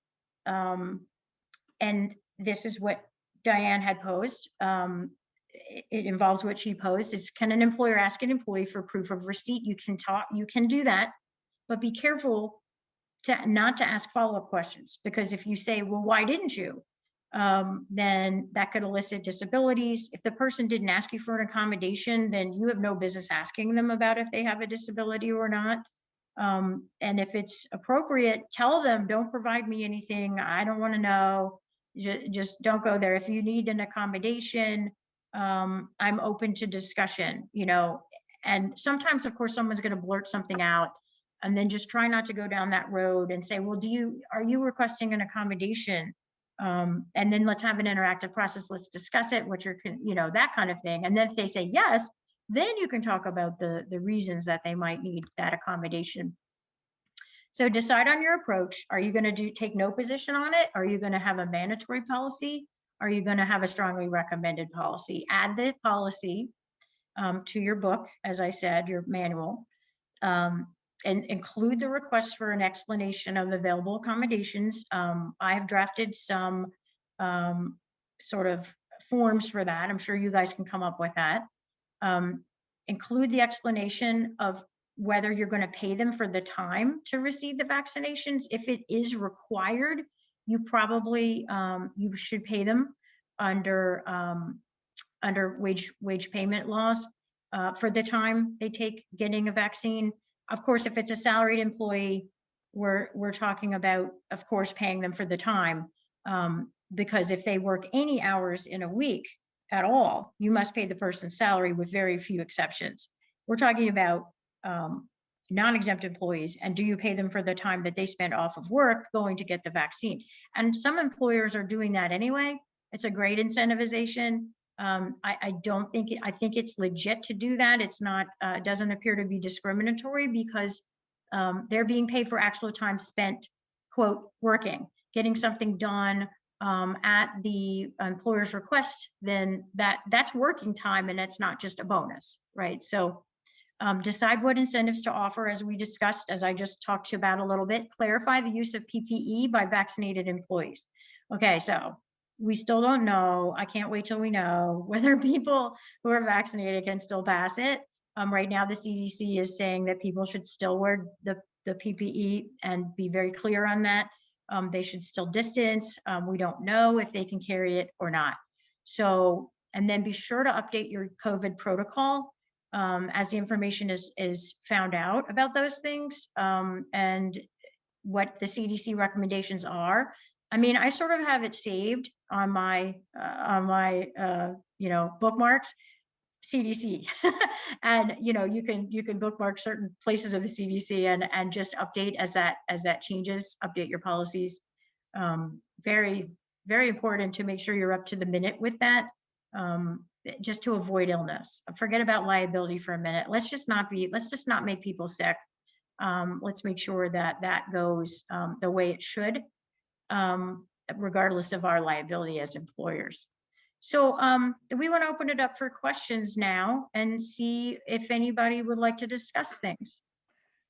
And this is what Diane had posed. It involves what she posed. It's, can an employer ask an employee for proof of receipt? You can do that, but be careful not to ask follow-up questions, because if you say, well, why didn't you? Then that could elicit disabilities. If the person didn't ask you for an accommodation, then you have no business asking them about if they have a disability or not. And if it's appropriate, tell them, don't provide me anything. I don't want to know. Just don't go there. If you need an accommodation, I'm open to discussion, you know. And sometimes, of course, someone's going to blurt something out, and then just try not to go down that road and say, well, are you requesting an accommodation? And then let's have an interactive process. Let's discuss it, what you're, you know, that kind of thing. And then if they say yes, then you can talk about the reasons that they might need that accommodation. So decide on your approach. Are you going to take no position on it? Are you going to have a mandatory policy? are you going to have a strongly recommended policy? Add the policy to your book, as I said, your manual, and include the request for an explanation of available accommodations. I have drafted some sort of forms for that. I'm sure you guys can come up with that. Include the explanation of whether you're going to pay them for the time to receive the vaccinations. If it is required, you probably you should pay them under wage payment laws for the time they take getting a vaccine. Of course, if it's a salaried employee, we're talking about, of course, paying them for the time, because if they work any hours in a week at all, you must pay the person's salary with very few exceptions. We're talking about non-exempt employees, and do you pay them for the time that they spend off of work going to get the vaccine? And some employers are doing that anyway. It's a great incentivization. I don't think I think it's legit to do that. It's not, it doesn't appear to be discriminatory because they're being paid for actual time spent, quote, working, getting something done at the employer's request. Then that's working time, and that's not just a bonus, right? So decide what incentives to offer, as we discussed, as I just talked to you about a little bit. Clarify the use of PPE by vaccinated employees. Okay, so we still don't know. I can't wait till we know whether people who are vaccinated can still pass it. Right now, the CDC is saying that people should still wear the PPE and be very clear on that. They should still distance. We don't know if they can carry it or not. So, and then be sure to update your COVID protocol as the information is found out about those things and what the CDC recommendations are. I mean, I sort of have it saved on my bookmarks, CDC, and you can bookmark certain places of the CDC and just update as that changes. Update your policies. Very, very important to make sure you're up to the minute with that. Just to avoid illness. Forget about liability for a minute. Let's just not make people sick. Let's make sure that goes the way it should, regardless of our liability as employers. So we want to open it up for questions now and see if anybody would like to discuss things.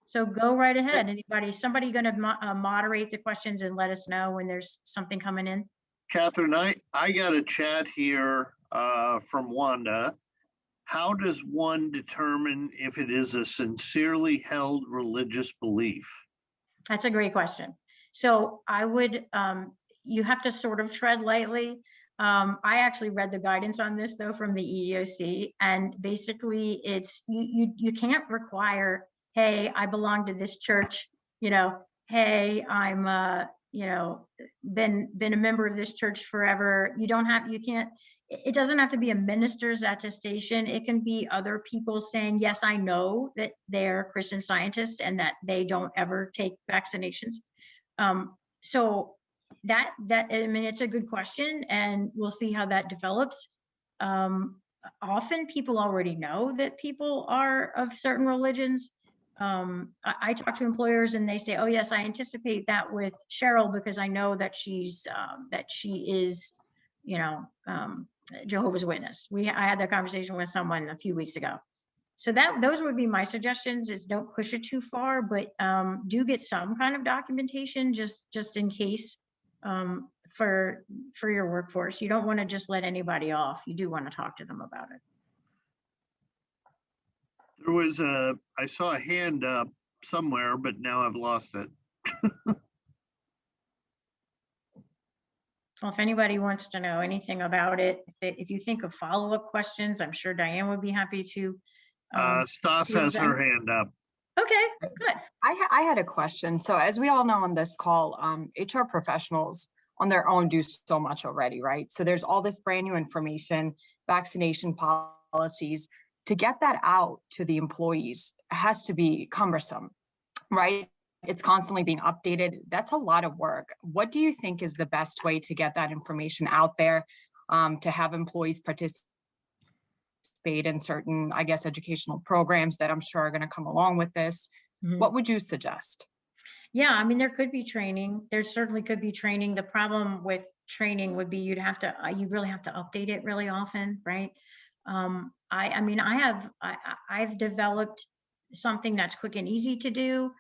So go right ahead. Somebody going to moderate the questions and let us know when there's something coming in? Katherine, I got a chat here from Wanda. How does one determine if it is a sincerely held religious belief? That's a great question. So I would, you have to sort of tread lightly. I actually read the guidance on this though from the EEOC, and basically it's, you can't require, hey, I belong to this church, hey, I'm been a member of this church forever. It doesn't have to be a minister's attestation. It can be other people saying, yes, I know that they're Christian Scientists and that they don't ever take vaccinations. So that I mean, it's a good question, and we'll see how that develops. Often people already know that people are of certain religions. I talk to employers and they say, oh yes, I anticipate that with Cheryl because I know that she is, Jehovah's Witness. I had that conversation with someone a few weeks ago. So those would be my suggestions, is don't push it too far, but do get some kind of documentation just in case for your workforce. You don't want to just let anybody off. You do want to talk to them about it. There was I saw a hand up somewhere, but now I've lost it. Well, if anybody wants to know anything about it, if you think of follow-up questions, I'm sure Diane would be happy to. Stas has her hand up. Okay, good. I had a question. So as we all know on this call, HR professionals on their own do so much already, right? So there's all this brand new information, vaccination policies. To get that out to the employees has to be cumbersome, right? It's constantly being updated. That's a lot of work. What do you think is the best way to get that information out there, to have employees participate in certain, I guess, educational programs that I'm sure are going to come along with this? Mm-hmm. What would you suggest? Yeah, I mean, there could be training. There certainly could be training. The problem with training would be you'd have to, you really have to update it really often, right? I mean, I've developed something that's quick and easy to do.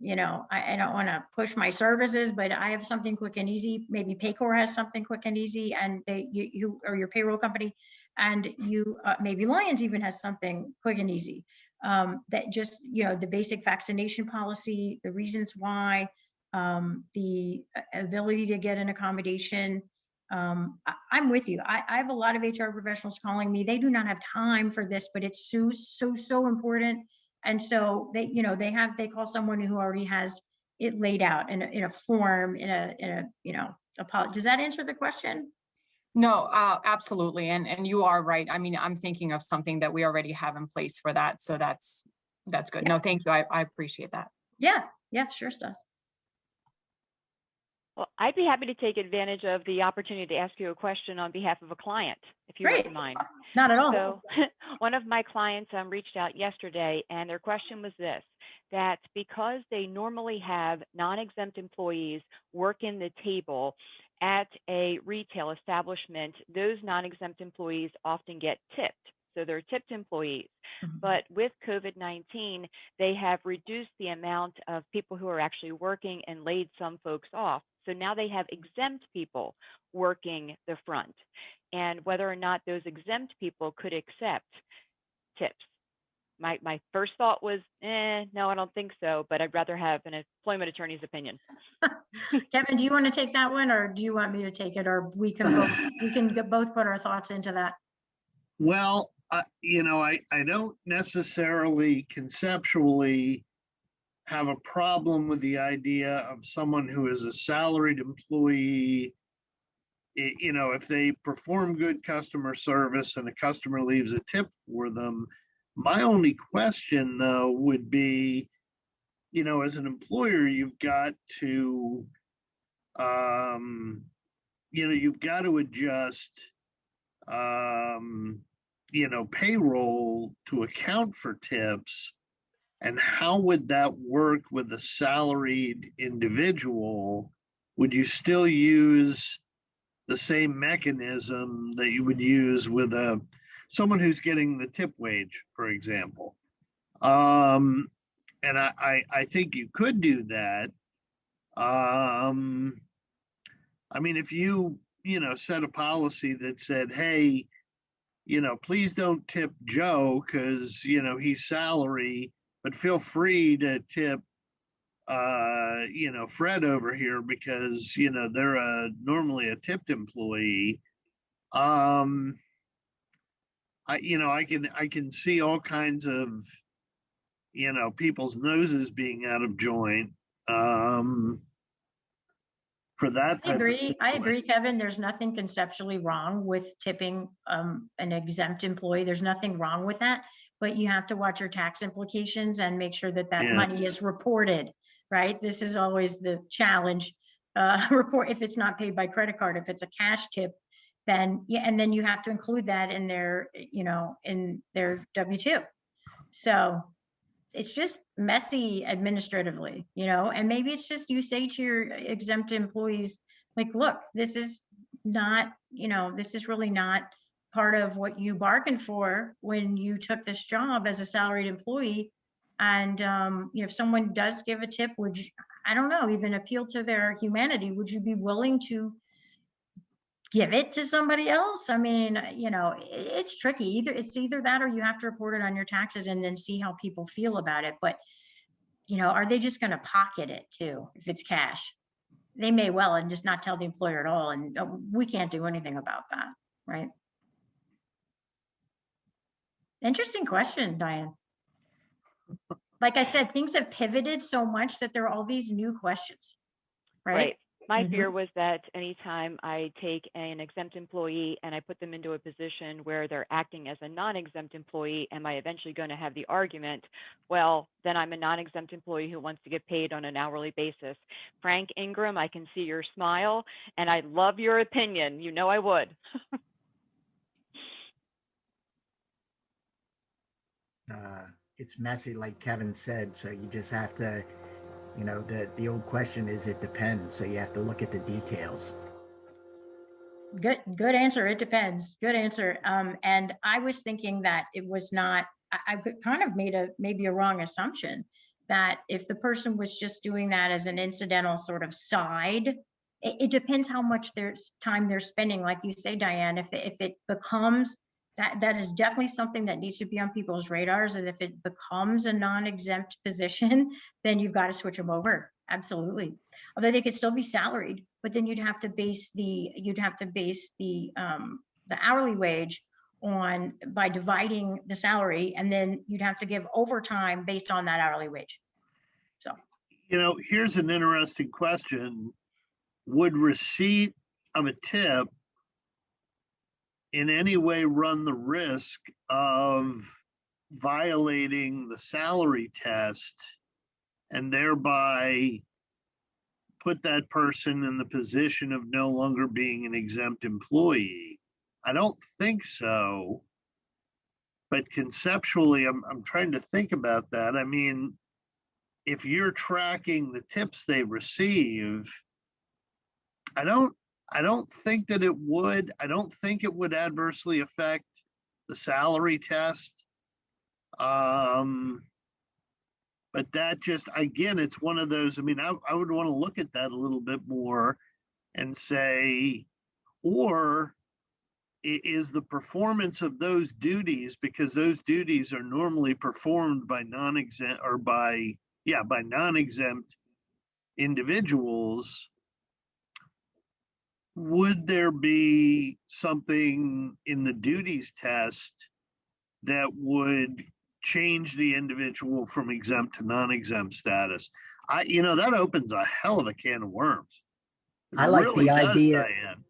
You know, I don't want to push my services, but I have something quick and easy. Maybe Paycor has something quick and easy, and you or your payroll company, and you maybe Lions even has something quick and easy. That just, you know, the basic vaccination policy, the reasons why, the ability to get an accommodation. I'm with you. I have a lot of HR professionals calling me. They do not have time for this, but it's so important. And so they, you know, they call someone who already has it laid out in a form, in a, you know, does that answer the question? No, absolutely. And you are right. I mean, I'm thinking of something that we already have in place for that. So that's good. Yeah. No, thank you. I appreciate that. Yeah, sure stuff. Well, I'd be happy to take advantage of the opportunity to ask you a question on behalf of a client, if you Great. wouldn't mind. Not at all. So one of my clients reached out yesterday, and their question was this, that because they normally have non-exempt employees working the table at a retail establishment, those non-exempt employees often get tipped. So they're tipped employees. Mhm. But with COVID-19, they have reduced the amount of people who are actually working and laid some folks off. So now they have exempt people working the front, and whether or not those exempt people could accept tips. My first thought was, no, I don't think so, but I'd rather have an employment attorney's opinion. Kevin, do you want to take that one, or do you want me to take it, or we can both put our thoughts into that? Well, you know, I don't necessarily conceptually have a problem with the idea of someone who is a salaried employee. You know, if they perform good customer service and a customer leaves a tip for them. My only question, though, would be, you know, as an employer, you've got to, you know, you've got to adjust, you know, payroll to account for tips. And how would that work with a salaried individual? Would you still use the same mechanism that you would use with someone who's getting the tip wage, for example? And I think you could do that. I mean, if you know, set a policy that said, hey, you know, please don't tip Joe because, you know, he's salary, but feel free to tip, you know, Fred over here because, you know, they're normally a tipped employee. You know, I can see all kinds of, you know, people's noses being out of joint. For that type I agree, Kevin. There's nothing conceptually wrong with tipping an exempt employee. There's nothing wrong with that, but you have to watch your tax implications and make sure that money is reported, right? This is always the challenge. Report if it's not paid by credit card. If it's a cash tip, then and then you have to include that in their, you know, in their W-2. So it's just messy administratively, you know, and maybe it's just you say to your exempt employees, like, look, this is not, you know, this is really not part of what you bargained for when you took this job as a salaried employee. And, you know, if someone does give a tip, would you, I don't know, even appeal to their humanity, would you be willing to give it to somebody else? I mean, you know, it's tricky. It's either that or you have to report it on your taxes and then see how people feel about it. But, you know, are they just going to pocket it too if it's cash? They may well and just not tell the employer at all. And we can't do anything about that, right? Interesting question, Diane. Like I said, things have pivoted so much that there are all these new questions, right? My fear was that anytime I take an exempt employee and I put them into a position where they're acting as a non-exempt employee, am I eventually going to have the argument, well, then I'm a non-exempt employee who wants to get paid on an hourly basis. Frank Ingram, I can see your smile, and I love your opinion. You know I would. It's messy, like Kevin said, so you just have to, you know, the old question is it depends, so you have to look at the details. Good answer. It depends. Good answer. And I was thinking that it was not, I kind of made maybe a wrong assumption that if the person was just doing that as an incidental sort of side, it depends how much time they're spending. Like you say, Diane, if it becomes, that is definitely something that needs to be on people's radars. And if it becomes a non-exempt position, then you've got to switch them over. Absolutely. Although they could still be salaried, but then you'd have to base the hourly wage on by dividing the salary, and then you'd have to give overtime based on that hourly wage. So, here's an interesting question. Would receipt of a tip in any way run the risk of violating the salary test and thereby put that person in the position of no longer being an exempt employee? I don't think so. But conceptually, I'm trying to think about that. I mean, if you're tracking the tips they receive, I don't think that it would. I don't think it would adversely affect the salary test. But that just, again, it's one of those, I mean, I would want to look at that a little bit more and say, or is the performance of those duties, because those duties are normally performed by non-exempt or by non-exempt individuals, would there be something in the duties test that would change the individual from exempt to non-exempt status? That opens a hell of a can of worms. I like really the idea. Diane.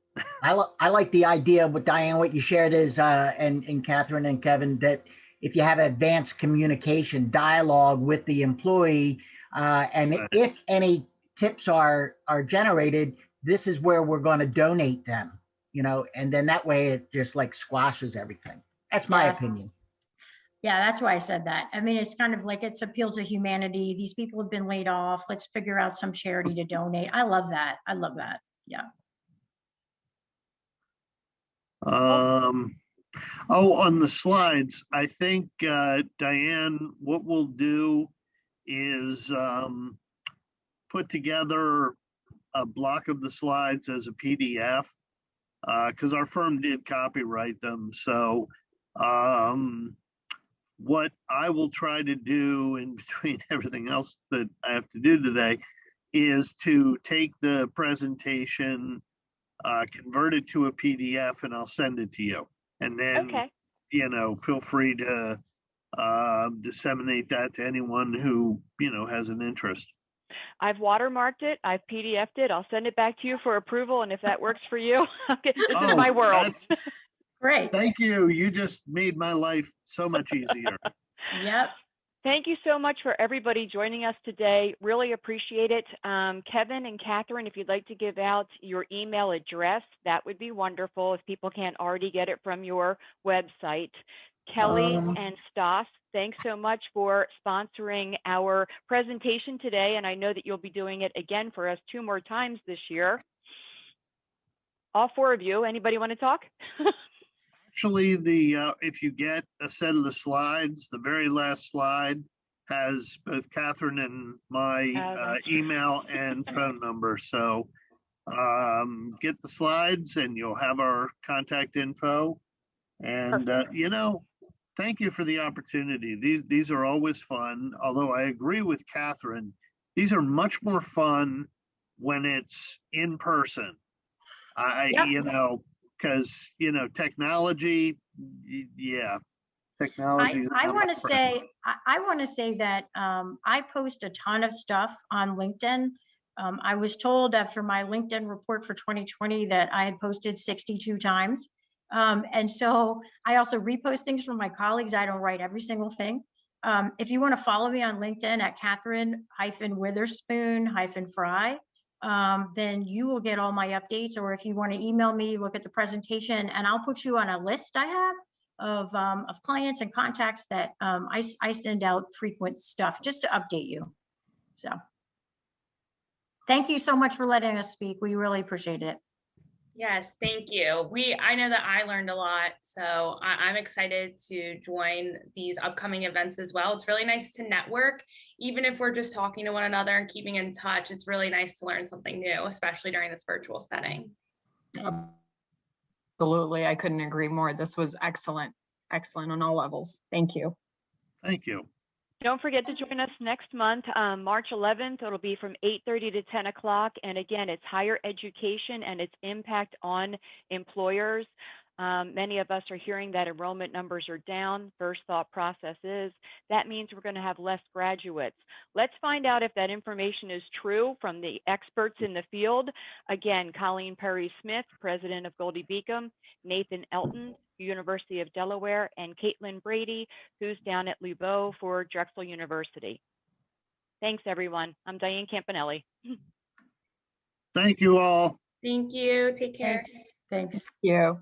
I like the idea with Diane, what you shared is, and Katherine and Kevin, that if you have advanced communication dialogue with the employee, and Right. if any tips are generated, this is where we're going to donate them, and then that way it just like squashes everything. That's my opinion. Yeah, that's why I said that. I mean, it's kind of like it's appeal to humanity. These people have been laid off. Let's figure out some charity to donate. I love that. Yeah. On the slides, I think, Diane, what we'll do is put together a block of the slides as a PDF, because our firm did copyright them. So what I will try to do in between everything else that I have to do today is to take the presentation, convert it to a PDF, and I'll send it to you. And then, Okay. Feel free to disseminate that to anyone who, has an interest. I've watermarked it. I've PDF'd it. I'll send it back to you for approval. And if that works for you, this is my world. Great. Thank you. You just made my life so much easier. Yep. Thank you so much for everybody joining us today. Really appreciate it. Kevin and Katherine, if you'd like to give out your email address, that would be wonderful if people can't already get it from your website. Kelly and Stas, thanks so much for sponsoring our presentation today. And I know that you'll be doing it again for us 2 more times this year. All 4 of you, anybody want to talk? Actually, if you get a set of the slides, the very last slide has both Katherine and my email and phone number. So get the slides and you'll have our contact info. And, thank you for the opportunity. These are always fun, although I agree with Katherine. These are much more fun when it's in person. Because technology, technology. I want to say that I post a ton of stuff on LinkedIn. I was told after my LinkedIn report for 2020 that I had posted 62 times. And so I also repost things from my colleagues. I don't write every single thing. If you want to follow me on LinkedIn at Katherine-Witherspoon-Fry, then you will get all my updates. Or if you want to email me, look at the presentation, and I'll put you on a list I have of clients and contacts that I send out frequent stuff just to update you. So thank you so much for letting us speak. We really appreciate it. Yes, thank you. I know that I learned a lot, so I'm excited to join these upcoming events as well. It's really nice to network, even if we're just talking to one another and keeping in touch. It's really nice to learn something new, especially during this virtual setting. Absolutely, I couldn't agree more. This was excellent, excellent on all levels. Thank you. Thank you. Don't forget to join us next month, March 11th. It'll be from 8:30 to 10 o'clock. And again, it's higher education and its impact on employers. Many of us are hearing that enrollment numbers are down. First thought process is that means we're going to have less graduates. Let's find out if that information is true from the experts in the field. Again, Colleen Perry-Smith, president of Goldie Beacom, Nathan Elton, University of Delaware, and Caitlin Brady, who's down at Lebow for Drexel University. Thanks, everyone. I'm Diane Campanelli. Thank you all. Thank you. Take care. Thanks. Thank you.